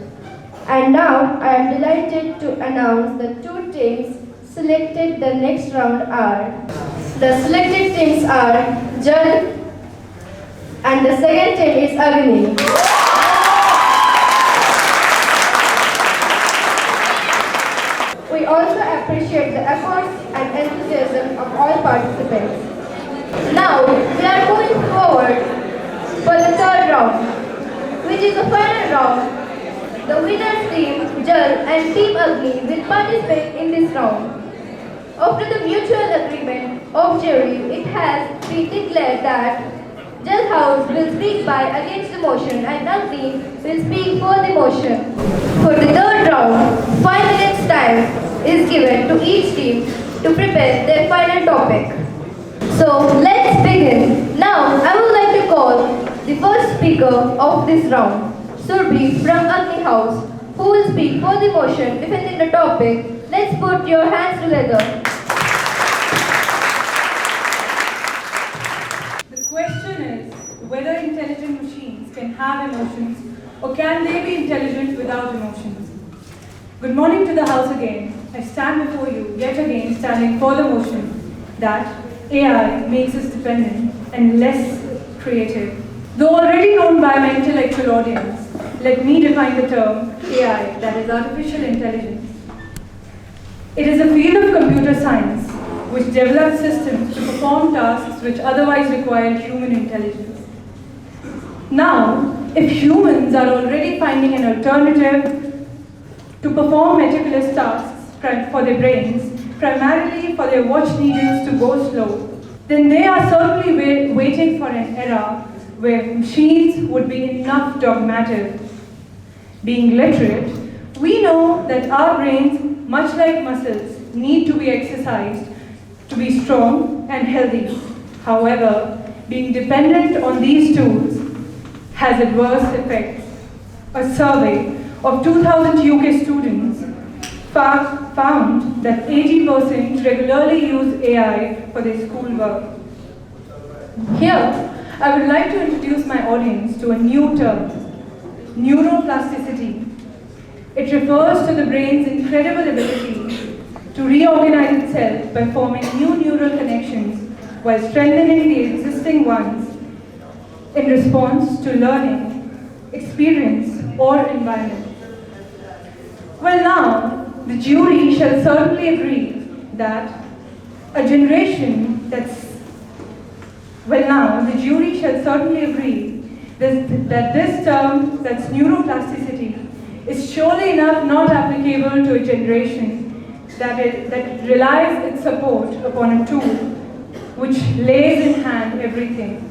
And now I am delighted to announce the two teams selected the next round are. The selected teams are Jal and the second team is Agni. We also appreciate the efforts and enthusiasm of all participants. Now, we are moving forward for the third round, which is the final round. The winners team, Jal and team Agni, will participate in this round. After the mutual agreement of jury, it has been declared that Jal House will speak by against the motion and Agni will speak for the motion. For the third round, 5 minutes time is given to each team to prepare their final topic. So let's begin. Now I would like to call the first speaker of this round, Sudhir from Agni House, who will speak for the motion defending the topic. Let's put your hands together. The question is whether intelligent machines can have emotions or can they be intelligent without emotions. Good morning to the House again. I stand before you yet again standing for the motion that AI makes us dependent and less creative. Though already known by my intellectual audience, let me define the term AI, that is artificial intelligence. It is a field of computer science which develops systems to perform tasks which otherwise require human intelligence. Now, if humans are already finding an alternative to perform meticulous tasks for their brains, primarily for their watch needles to go slow, then they are certainly waiting for an era where machines would be enough dogmatic. Being literate, we know that our brains, much like muscles, need to be exercised to be strong and healthy. However, being dependent on these tools has adverse effects. A survey of 2000 UK students found that 80% regularly use AI for their schoolwork. Here, I would like to introduce my audience to a new term, neuroplasticity. It refers to the brain's incredible ability to reorganize itself by forming new neural connections while strengthening the existing ones in response to learning, experience, or environment. Well, now, the jury shall certainly agree that a generation that's that this term, that's neuroplasticity, is surely enough not applicable to a generation that relies its support upon a tool which lays in hand everything.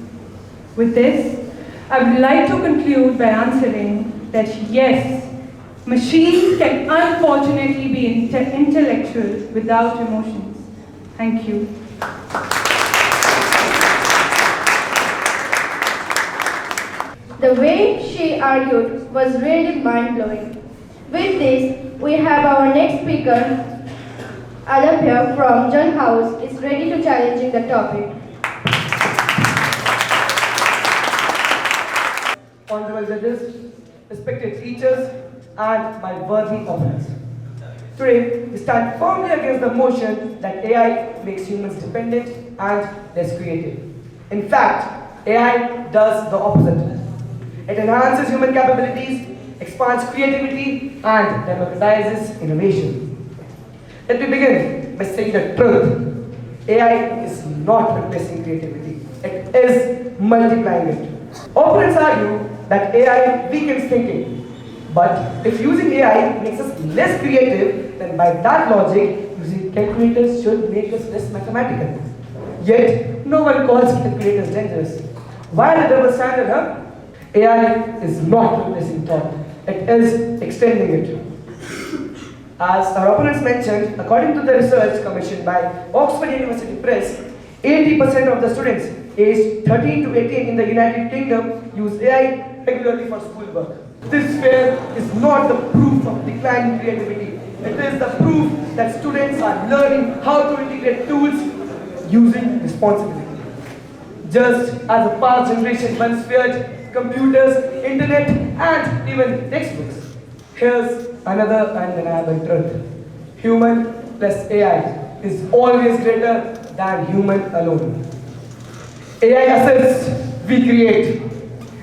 With this, I would like to conclude by answering that yes, machines can unfortunately be intellectual without emotions. Thank you. The way she argued was really mind-blowing. With this, we have our next speaker, Alabia from Jal House, is ready to challenge the topic. Honorable judges, respected teachers, and my worthy opponents. Today, we stand firmly against the motion that AI makes humans dependent and less creative. In fact, AI does the opposite. It enhances human capabilities, expands creativity, and democratizes innovation. Let me begin by saying the truth. AI is not replacing creativity. It is multiplying it. Opponents argue that AI weakens thinking. But if using AI makes us less creative, then by that logic, using calculators should make us less mathematical. Yet, no one calls calculators dangerous. Why the double standard, huh? AI is not replacing thought. It is extending it. As our opponents mentioned, according to the research commissioned by Oxford University Press, 80% of the students aged 13 to 18 in the United Kingdom use AI regularly for schoolwork. This figure is not the proof of declining creativity. It is the proof that students are learning how to integrate tools using responsibly. Just as a past generation once feared computers, internet, and even textbooks. Here's another undeniable truth. Human plus AI is always greater than human alone. AI assists, we create.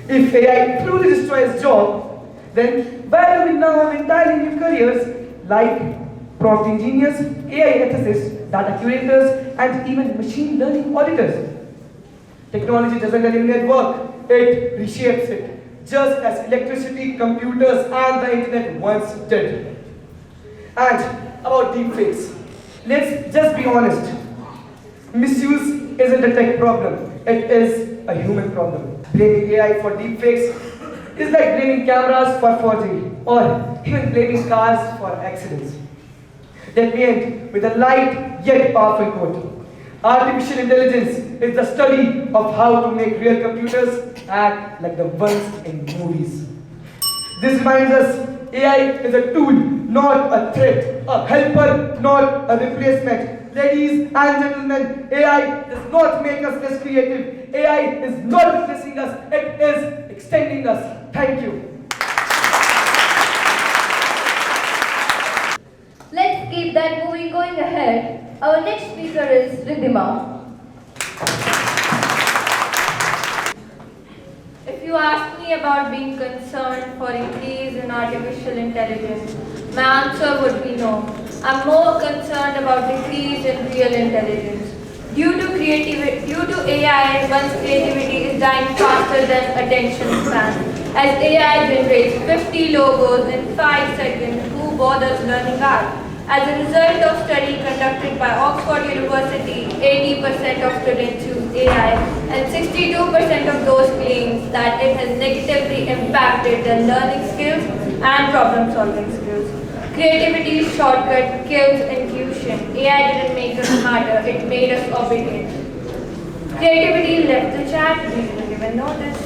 If AI truly destroys jobs, then where do we now have entirely new careers like prompt engineers, AI ethicists, data curators, and even machine learning auditors? Technology doesn't eliminate work, it reshapes it, just as electricity, computers, and the internet once did. And about deepfakes, let's just be honest. Misuse isn't a tech problem, it is a human problem. Blaming AI for deepfakes is like blaming cameras for forgery, or even blaming cars for accidents. Let me end with a light yet powerful quote. Artificial intelligence is the study of how to make real computers act like the ones in movies. This reminds us, AI is a tool, not a threat, a helper, not a replacement. Ladies and gentlemen, AI does not make us less creative. AI is not replacing us, it is extending us. Thank you. Let's keep that movie going ahead. Our next speaker is Ridhima. If you ask me about being concerned for increase in artificial intelligence, my answer would be no. I'm more concerned about decrease in real intelligence. Due to AI, one's creativity is dying faster than attention span. As AI generates 50 logos in 5 seconds, who bothers learning art? As a result of study conducted by Oxford University, 80% of students use AI and 62% of those claim that it has negatively impacted their learning skills and problem-solving skills. Creativity's shortcut kills intuition. AI didn't make us smarter, it made us obedient. Creativity left the chat, we didn't even notice.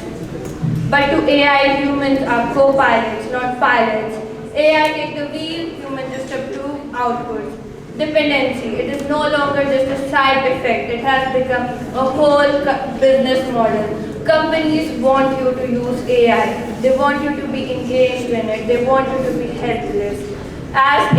But to AI, humans are co-pilots, not pilots. AI take the wheel, human just approve outputs. Dependency, it is no longer just a side effect, it has become a whole business model. Companies want you to use AI, they want you to be engaged in it, they want you to be helpless. As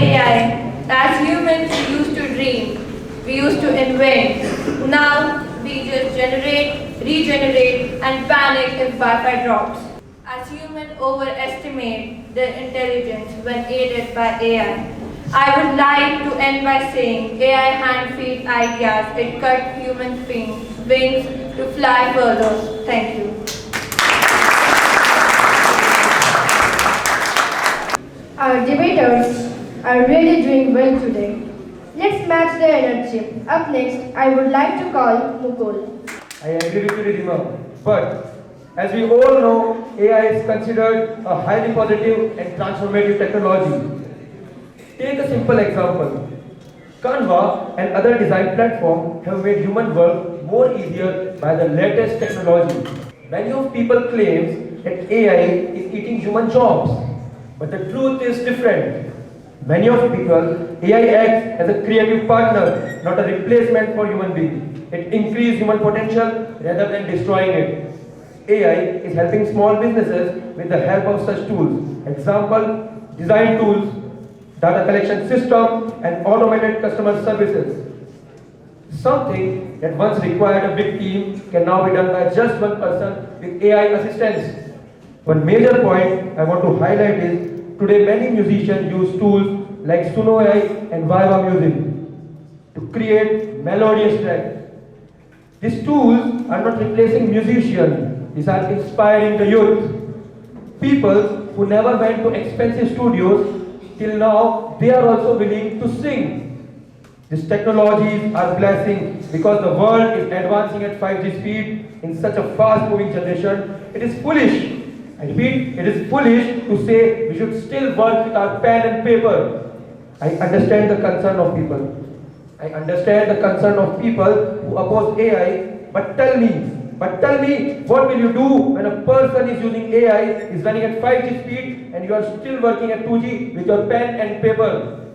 humans, we used to dream, we used to invent. Now, we just generate, regenerate, and panic if Wi-Fi drops. As humans overestimate their intelligence when aided by AI. I would like to end by saying AI hand-feed ideas, it cut human wings to fly further. Thank you. Our debaters are really doing well today. Let's match their energy. Up next, I would like to call Mukul. I agree with you, Ridhima. But as we all know, AI is considered a highly positive and transformative technology. Take a simple example. Canva and other design platforms have made human work more easier by the latest technology. Many of people claim that AI is eating human jobs, but the truth is different. Many of people, AI acts as a creative partner, not a replacement for human beings. It increases human potential rather than destroying it. AI is helping small businesses with the help of such tools. Example, design tools, data collection system, and automated customer services. Something that once required a big team can now be done by just one person with AI assistance. One major point I want to highlight is today many musicians use tools like Suno AI and Viva Music to create melodious tracks. These tools are not replacing musicians, these are inspiring the youth. People who never went to expensive studios, till now they are also willing to sing. These technologies are blessing because the world is advancing at 5G speed in such a fast moving generation. It is foolish, I repeat, it is foolish to say we should still work with our pen and paper. I understand the concern of people. I understand the concern of people who oppose AI, but tell me, what will you do when a person is using AI, is running at 5G speed, and you are still working at 2G with your pen and paper?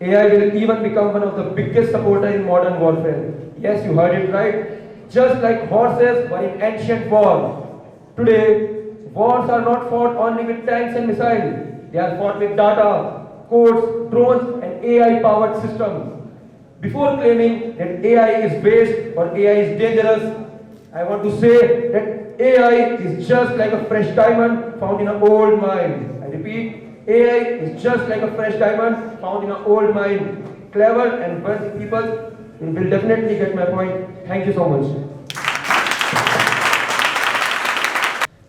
AI will even become one of the biggest supporters in modern warfare. Yes, you heard it right. Just like horses were in ancient war. Today, wars are not fought only with tanks and missiles. They are fought with data, codes, drones, and AI-powered systems. Before claiming that AI is waste or AI is dangerous, I want to say that AI is just like a fresh diamond found in an old mine. I repeat, AI is just like a fresh diamond found in an old mine. Clever and worthy people will definitely get my point. Thank you so much.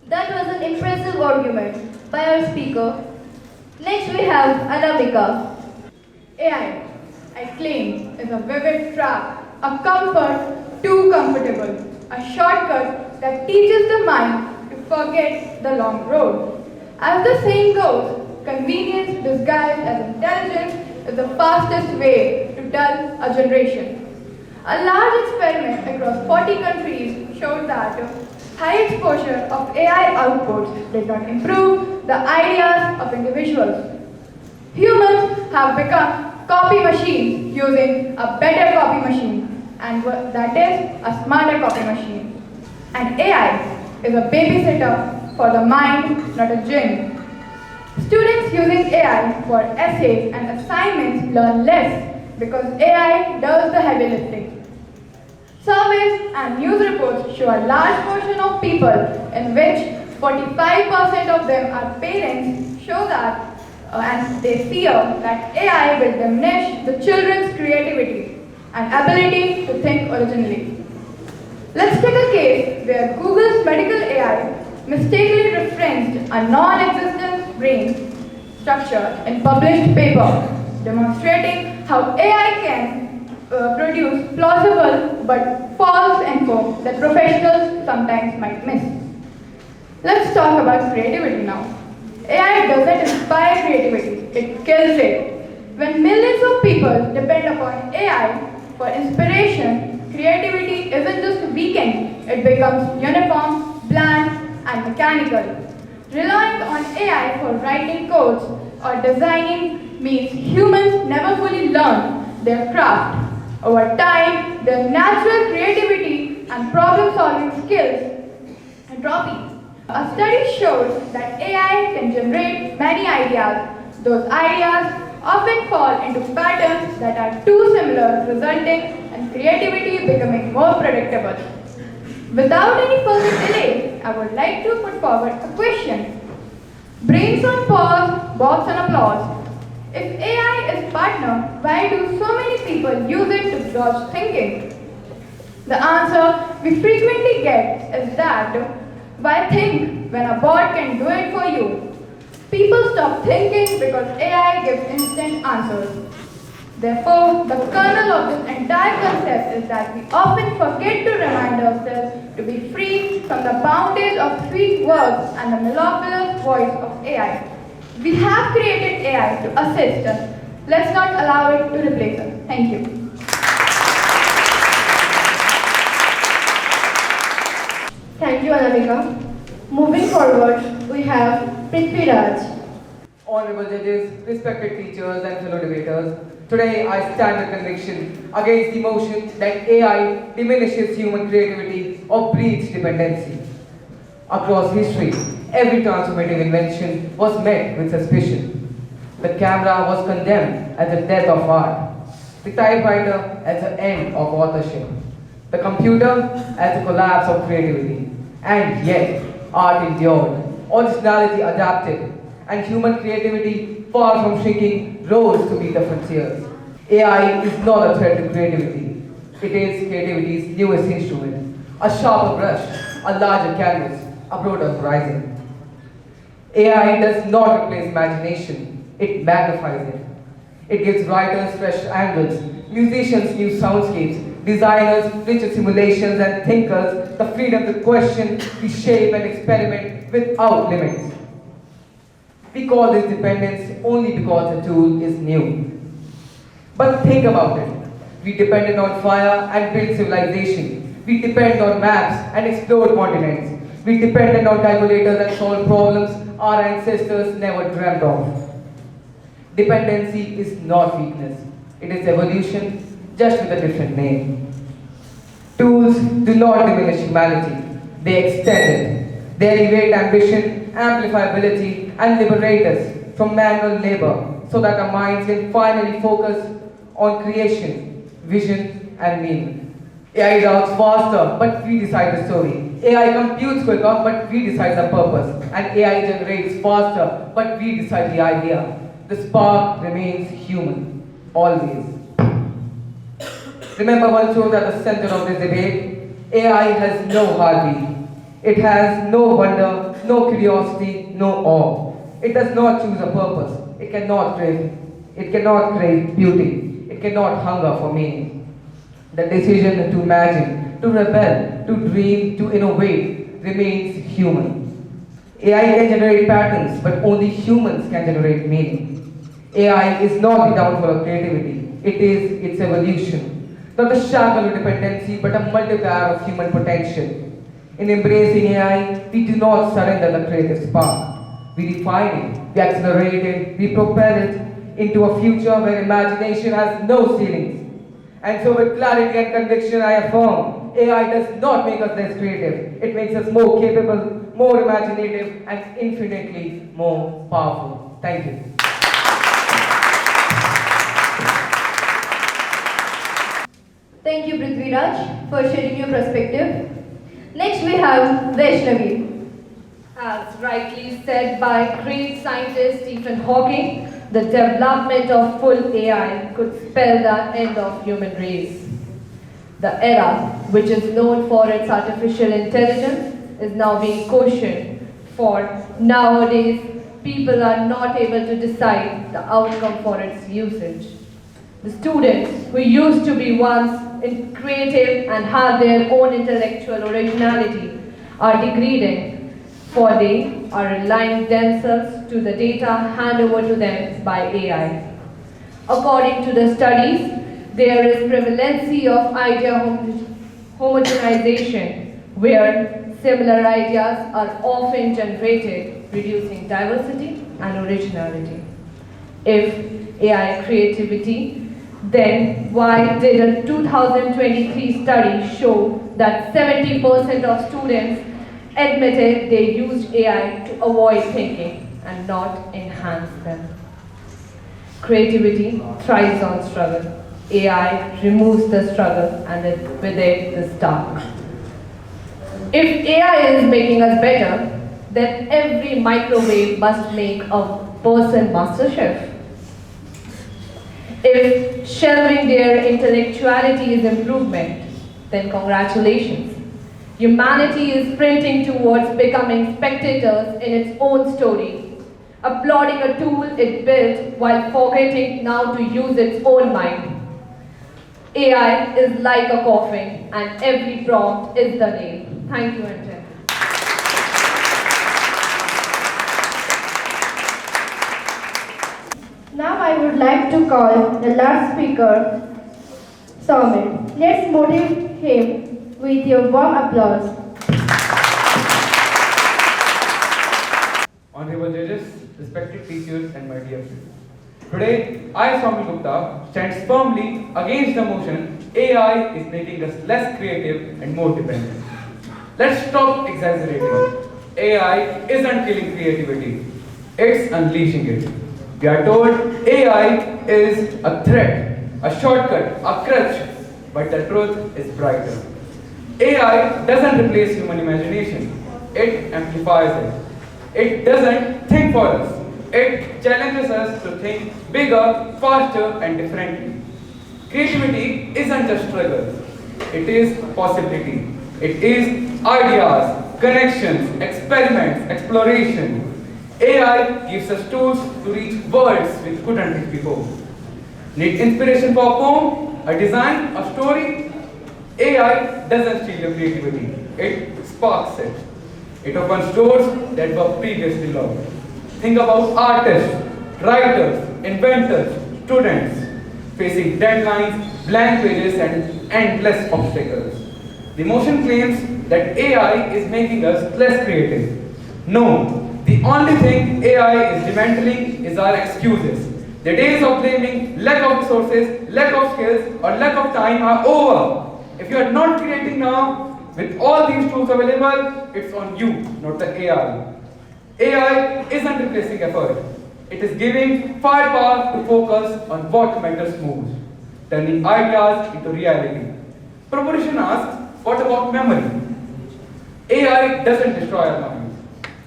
That was an impressive argument by our speaker. Next we have Anamika. AI, I claim, is a vivid trap, a comfort too comfortable, a shortcut that teaches the mind to forget the long road. As the saying goes, convenience disguised as intelligence is the fastest way to dull a generation. A large experiment across 40 countries showed that high exposure of AI outputs did not improve the ideas of individuals. Humans have become copy machines using a better copy machine, and that is a smarter copy machine. And AI is a babysitter for the mind, not a gym. Students using AI for essays and assignments learn less because AI does the heavy lifting. Surveys and news reports show a large portion of people in which 45% of them are parents show that and they fear that AI will diminish the children's creativity and ability to think originally. Let's take a case where Google's medical AI mistakenly referenced a non-existent brain structure in published paper, demonstrating how AI can produce plausible but false info that professionals sometimes might miss. Let's talk about creativity now. AI doesn't inspire creativity, it kills it. When millions of people depend upon AI for inspiration, creativity isn't just weakened, it becomes uniform, bland, and mechanical. Relying on AI for writing codes or designing means humans never fully learn their craft. Over time, their natural creativity and problem-solving skills atrophy. A study shows that AI can generate many ideas. Those ideas often fall into patterns that are too similar, resulting in creativity becoming more predictable. Without any further delay, I would like to put forward a question. Brains on pause, box on applause. If AI is partner, why do so many people use it to dodge thinking? The answer we frequently get is that why think when a bot can do it for you? People stop thinking because AI gives instant answers. Therefore, the kernel of this entire concept is that we often forget to remind ourselves to be free from the boundaries of sweet words and the mellifluous voice of AI. We have created AI to assist us. Let's not allow it to replace us. Thank you. Thank you, Anamika. Moving forward, we have Prithviraj. Honorable judges, respected teachers and fellow debaters, today I stand with conviction against the motion that AI diminishes human creativity or breeds dependency. Across history, every transformative invention was met with suspicion. The camera was condemned as the death of art, the typewriter as the end of authorship, the computer as the collapse of creativity, and yet art endured, originality adapted, and human creativity, far from shrinking, rose to meet the frontiers. AI is not a threat to creativity. It is creativity's newest instrument, a sharper brush, a larger canvas, a broader horizon. AI does not replace imagination, it magnifies it. It gives writers fresh angles, musicians new soundscapes, designers richer simulations, and thinkers the freedom to question, reshape, and experiment without limits. We call this dependence only because the tool is new. But think about it. We depended on fire and built civilization. We depend on maps and explored continents. We depended on calculators and solved problems our ancestors never dreamt of. Dependency is not weakness. It is evolution, just with a different name. Tools do not diminish humanity. They extend it. They elevate ambition, amplify ability, and liberate us from manual labor so that our minds can finally focus on creation, vision, and meaning. AI routes faster, but we decide the story. AI computes quicker, but we decide the purpose. And AI generates faster, but we decide the idea. The spark remains human, always. Remember one truth at the center of this debate. AI has no heartbeat. It has no wonder, no curiosity, no awe. It does not choose a purpose. It cannot crave beauty. It cannot hunger for meaning. The decision to imagine, to rebel, to dream, to innovate remains human. AI can generate patterns, but only humans can generate meaning. AI is not the downfall of creativity. It is its evolution. Not a shackle of dependency, but a multiplier of human potential. In embracing AI, we do not surrender the creative spark. We define it, we accelerate it, we propel it into a future where imagination has no ceilings. And so with clarity and conviction I affirm, AI does not make us less creative. It makes us more capable, more imaginative, and infinitely more powerful. Thank you. Thank you, Prithviraj, for sharing your perspective. Next, we have Vaishnavi. As rightly said by great scientist Stephen Hawking, the development of full AI could spell the end of human race. The era, which is known for its artificial intelligence, is now being questioned, for nowadays people are not able to decide the outcome for its usage. The students who used to be once creative and have their own intellectual originality are degrading, for they are relying themselves to the data handed over to them by AI. According to the studies, there is prevalency of idea homogenization, where similar ideas are often generated, reducing diversity and originality. If AI creativity, then why did a 2023 study show that 70% of students admitted they used AI to avoid thinking and not enhance them? Creativity thrives on struggle. AI removes the struggle and with it the stark. If AI is making us better, then every microwave must make a person master chef. If shelving their intellectuality is improvement, then congratulations. Humanity is sprinting towards becoming spectators in its own story, applauding a tool it built while forgetting now to use its own mind. AI is like a coffin and every prompt is the nail. Thank you, Anshuman. Now I would like to call the last speaker, Sumit. Let's motivate him with your warm applause. Honorable judges, respected teachers, and my dear friends. Today, I, Swami Gupta, stands firmly against the motion AI is making us less creative and more dependent. Let's stop exaggerating. AI isn't killing creativity, it's unleashing it. We are told AI is a threat, a shortcut, a crutch, but the truth is brighter. AI doesn't replace human imagination, it amplifies it. It doesn't think for us. It challenges us to think bigger, faster, and differently. Creativity isn't just struggle. It is possibility. It is ideas, connections, experiments, exploration. AI gives us tools to reach worlds we couldn't reach before. Need inspiration for a poem, a design, a story? AI doesn't steal your creativity. It sparks it. It opens doors that were previously locked. Think about artists, writers, inventors, students facing deadlines, blank pages, and endless obstacles. The motion claims that AI is making us less creative. No, the only thing AI is dismantling is our excuses. The days of blaming lack of resources, lack of skills, or lack of time are over. If you are not creating now, with all these tools available, it's on you, not the AI. AI isn't replacing effort. It is giving firepower to focus on what matters most, turning ideas into reality. Proposition asks, what about memory? AI doesn't destroy our minds.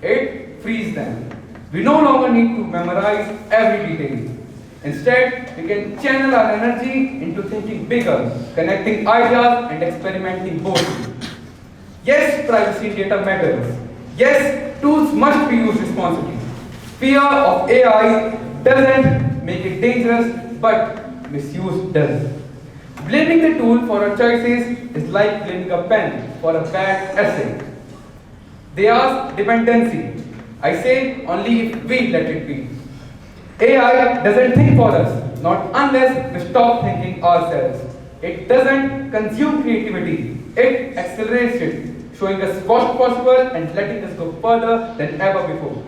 It frees them. We no longer need to memorize every detail. Instead, we can channel our energy into thinking bigger, connecting ideas and experimenting boldly. Yes, privacy in data matters. Yes, tools must be used responsibly. Fear of AI doesn't make it dangerous, but misuse does. Blaming the tool for our choices is like blaming a pen for a bad essay. They ask dependency. I say only if we let it be. AI doesn't think for us, not unless we stop thinking ourselves. It doesn't consume creativity, it accelerates it, showing us what's possible and letting us go further than ever before.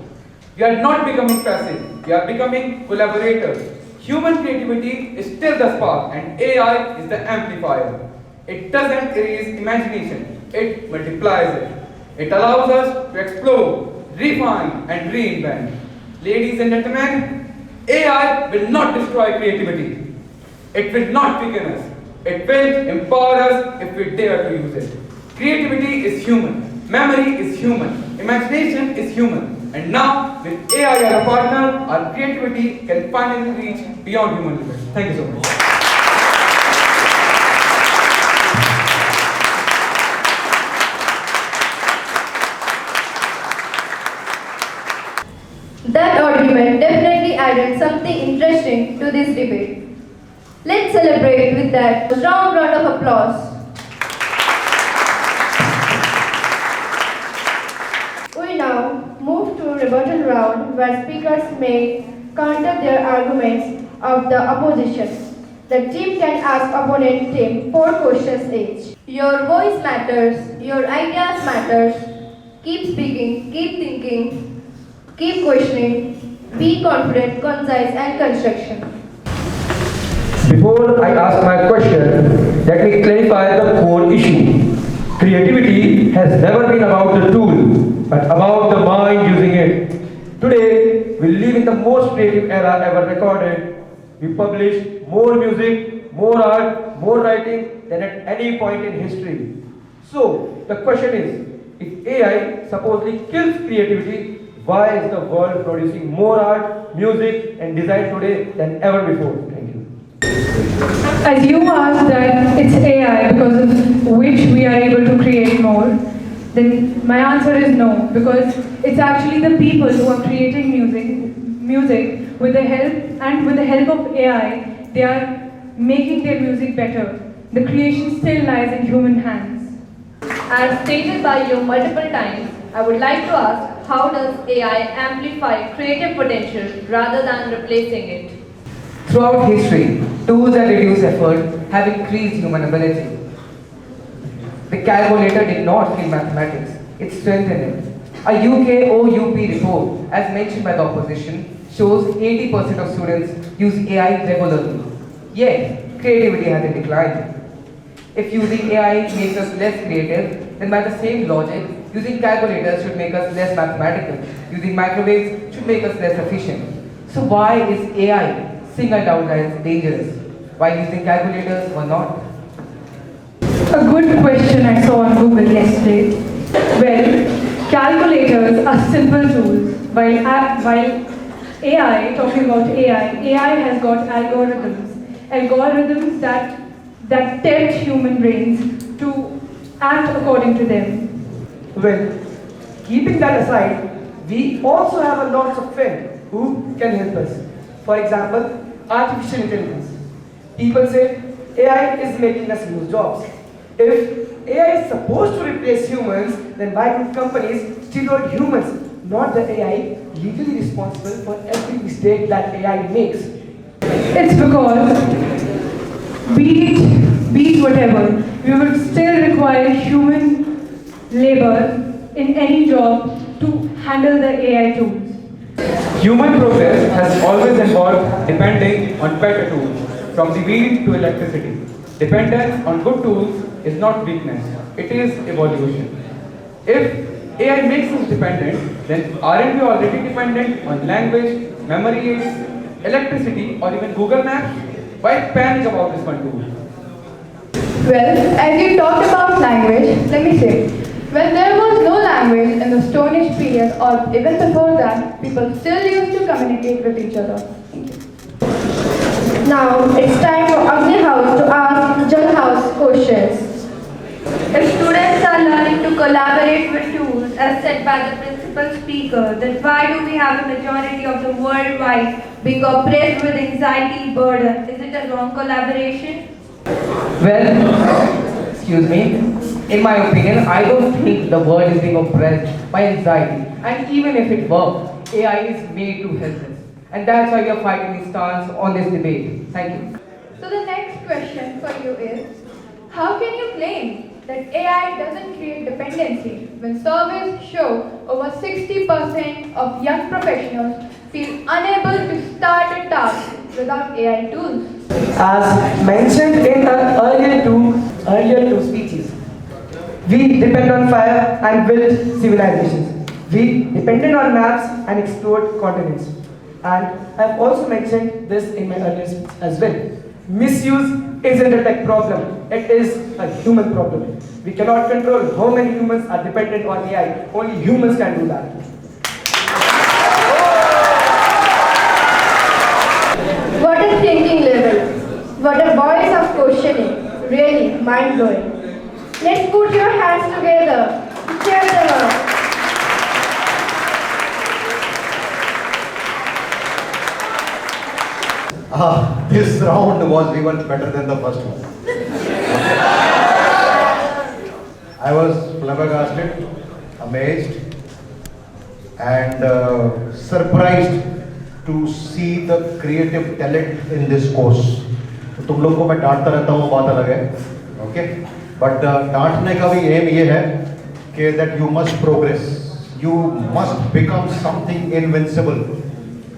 We are not becoming passive, we are becoming collaborators. Human creativity is still the spark and AI is the amplifier. It doesn't erase imagination, it multiplies it. It allows us to explore, refine and reinvent. Ladies and gentlemen, AI will not destroy creativity. It will not weaken us. It will empower us if we dare to use it. Creativity is human. Memory is human. Imagination is human. And now, with AI as a partner, our creativity can finally reach beyond human limits. Thank you so much. That argument definitely added something interesting to this debate. Let's celebrate with that strong round of applause. We now move to rebuttal round where speakers may counter their arguments of the opposition. The team can ask opponent team 4 questions each. Your voice matters, your ideas matters. Keep speaking, keep thinking, keep questioning. Be confident, concise and construction. Before I ask my question, let me clarify the core issue. Creativity has never been about the tool, but about the mind using it. Today, we live in the most creative era ever recorded. We publish more music, more art, more writing than at any point in history. So, the question is, if AI supposedly kills creativity, why is the world producing more art, music and design today than ever before? Thank you. As you asked that it's AI because of which we are able to create more, then my answer is no, because it's actually the people who are creating music with the help of AI, they are making their music better. The creation still lies in human hands. As stated by you multiple times, I would like to ask, how does AI amplify creative potential rather than replacing it? Throughout history, tools that reduce effort have increased human ability. The calculator did not kill mathematics, it strengthened it. A UK OUP report, as mentioned by the opposition, shows 80% of students use AI regularly. Yet, creativity hasn't declined. If using AI makes us less creative, then by the same logic, using calculators should make us less mathematical. Using microwaves should make us less efficient. So why is AI singled out as dangerous, while using calculators or not? A good question I saw on Google yesterday. Well, calculators are simple tools, while AI, talking about AI has got algorithms that tempt human brains to act according to them. Well, keeping that aside, we also have a lot of friends who can help us. For example, artificial intelligence. People say AI is making us lose jobs. If AI is supposed to replace humans, then why do companies still want humans, not the AI, legally responsible for every mistake that AI makes? It's because, be it whatever, we would still require human labor in any job to handle the AI tools. Human progress has always involved depending on better tools, from the wheel to electricity. Dependence on good tools is not weakness, it is evolution. If AI makes us dependent, then aren't we already dependent on language, memory aids, electricity, or even Google Maps? Why panic about this one tool? Well, as you talked about language, let me say, when there was no language in the Stone Age period or even before that, people still used to communicate with each other. Now it's time for Agni House to ask Jal House questions. If students are learning to collaborate with tools as said by the principal speaker, then why do we have a majority of the worldwide being oppressed with anxiety burden? Is it a wrong collaboration? Well, excuse me, in my opinion, I don't think the world is being oppressed by anxiety. And even if it were, AI is made to help us. And that's why we are fighting this stance on this debate. Thank you. So the next question for you is, how can you claim that AI doesn't create dependency when surveys show over 60% of young professionals feel unable to start a task without AI tools? As mentioned in the earlier two speeches, we depend on fire and build civilizations. We depended on maps and explored continents. And I've also mentioned this in my earlier speech as well. Misuse isn't a tech problem, it is a human problem. We cannot control how many humans are dependent on AI, only humans can do that. What a thinking level. What a voice of questioning. Really mind-blowing. Let's put your hands together. Cheer them up. This round was even better than the first one. I was flabbergasted, amazed, and surprised to see the creative talent in this course. तो तुम लोग को मैं डांटता रहता हूँ, बात अलग है, okay? But डांटने का भी aim ये है कि that you must progress, you must become something invincible.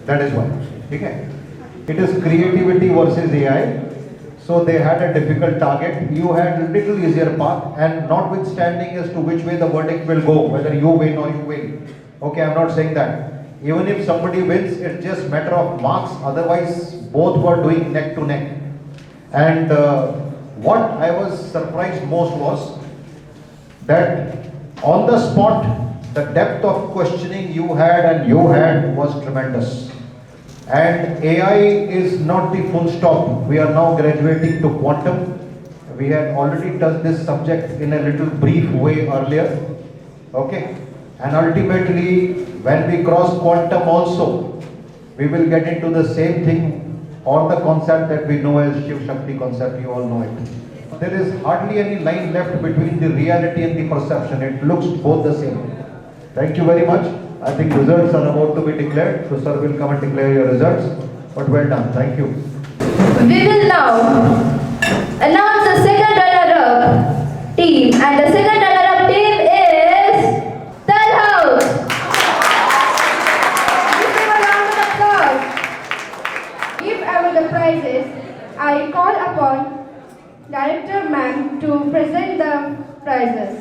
That is why. Okay? It is creativity versus AI. So they had a difficult target. You had a little easier path, and notwithstanding as to which way the verdict will go, whether you win or you win. Okay, I'm not saying that. Even if somebody wins, it's just matter of marks. Otherwise, both were doing neck to neck. And what I was surprised most was that on the spot, the depth of questioning you had was tremendous. And AI is not the full stop. We are now graduating to quantum. We had already touched this subject in a little brief way earlier. Okay? And ultimately, when we cross quantum also, we will get into the same thing or the concept that we know as Shiv Shakti concept. You all know it. There is hardly any line left between the reality and the perception. It looks both the same. Thank you very much. I think results are about to be declared. So sir will come and declare your results. But well done. Thank you. We will now announce the second runner-up team, and the second runner-up team is Thal House. Give them a round of applause. Give away the prizes. I call upon Director Ma'am to present the prizes.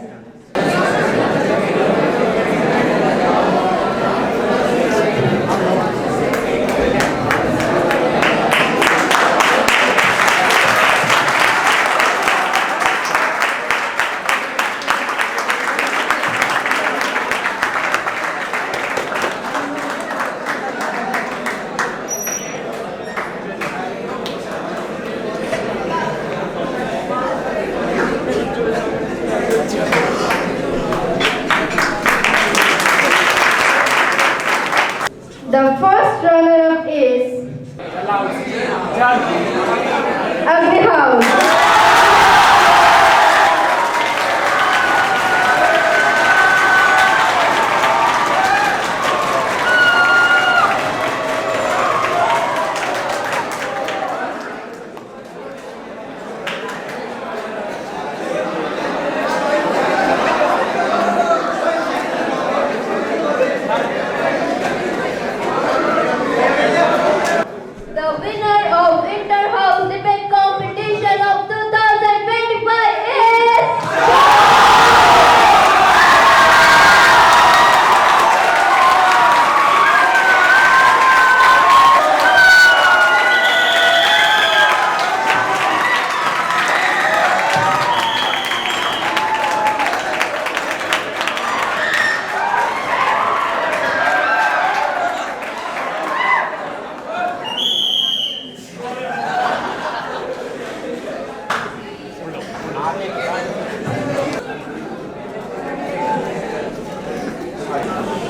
The first runner-up is Agni House. The winner of Inter-House Debate Competition of 2025 is...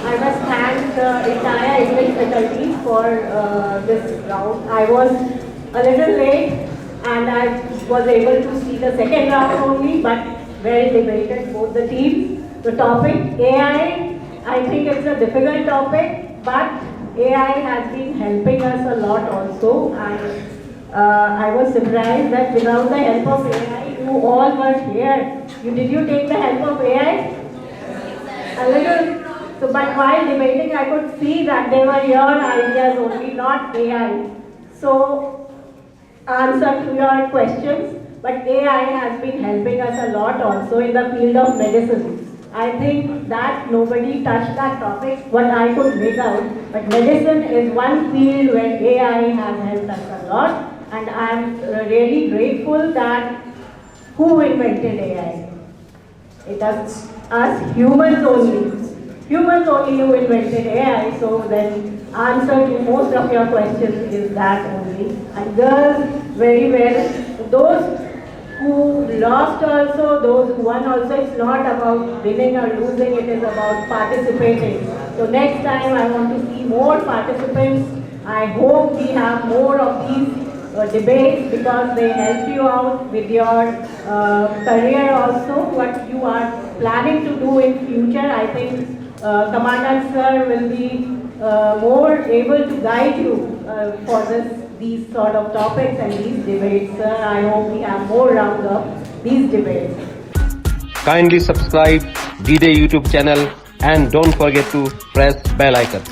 I must thank the entire English faculty for this round. I was a little late and I was able to see the second round only, but well debated both the teams. The topic AI, I think it's a difficult topic, but AI has been helping us a lot also. And I was surprised that without the help of AI, you all were here. Did you take the help of AI? A little. So, but while debating, I could see that they were your ideas only, not AI. So, answer to your questions, but AI has been helping us a lot also in the field of medicine. I think that nobody touched that topic, what I could make out, but medicine is one field where AI has helped us a lot, and I'm really grateful that who invented AI? It was us humans only. Humans only who invented AI, so then answer to most of your questions is that only. And girls, very well. Those who lost also, those who won also, it's not about winning or losing, it is about participating. So next time I want to see more participants. I hope we have more of these debates because they help you out with your career also, what you are planning to do in future. I think Commandant Sir will be more able to guide you for these sort of topics and these debates. Sir, I hope we have more rounds of these debates. Kindly subscribe D-Day YouTube channel and don't forget to press bell icon.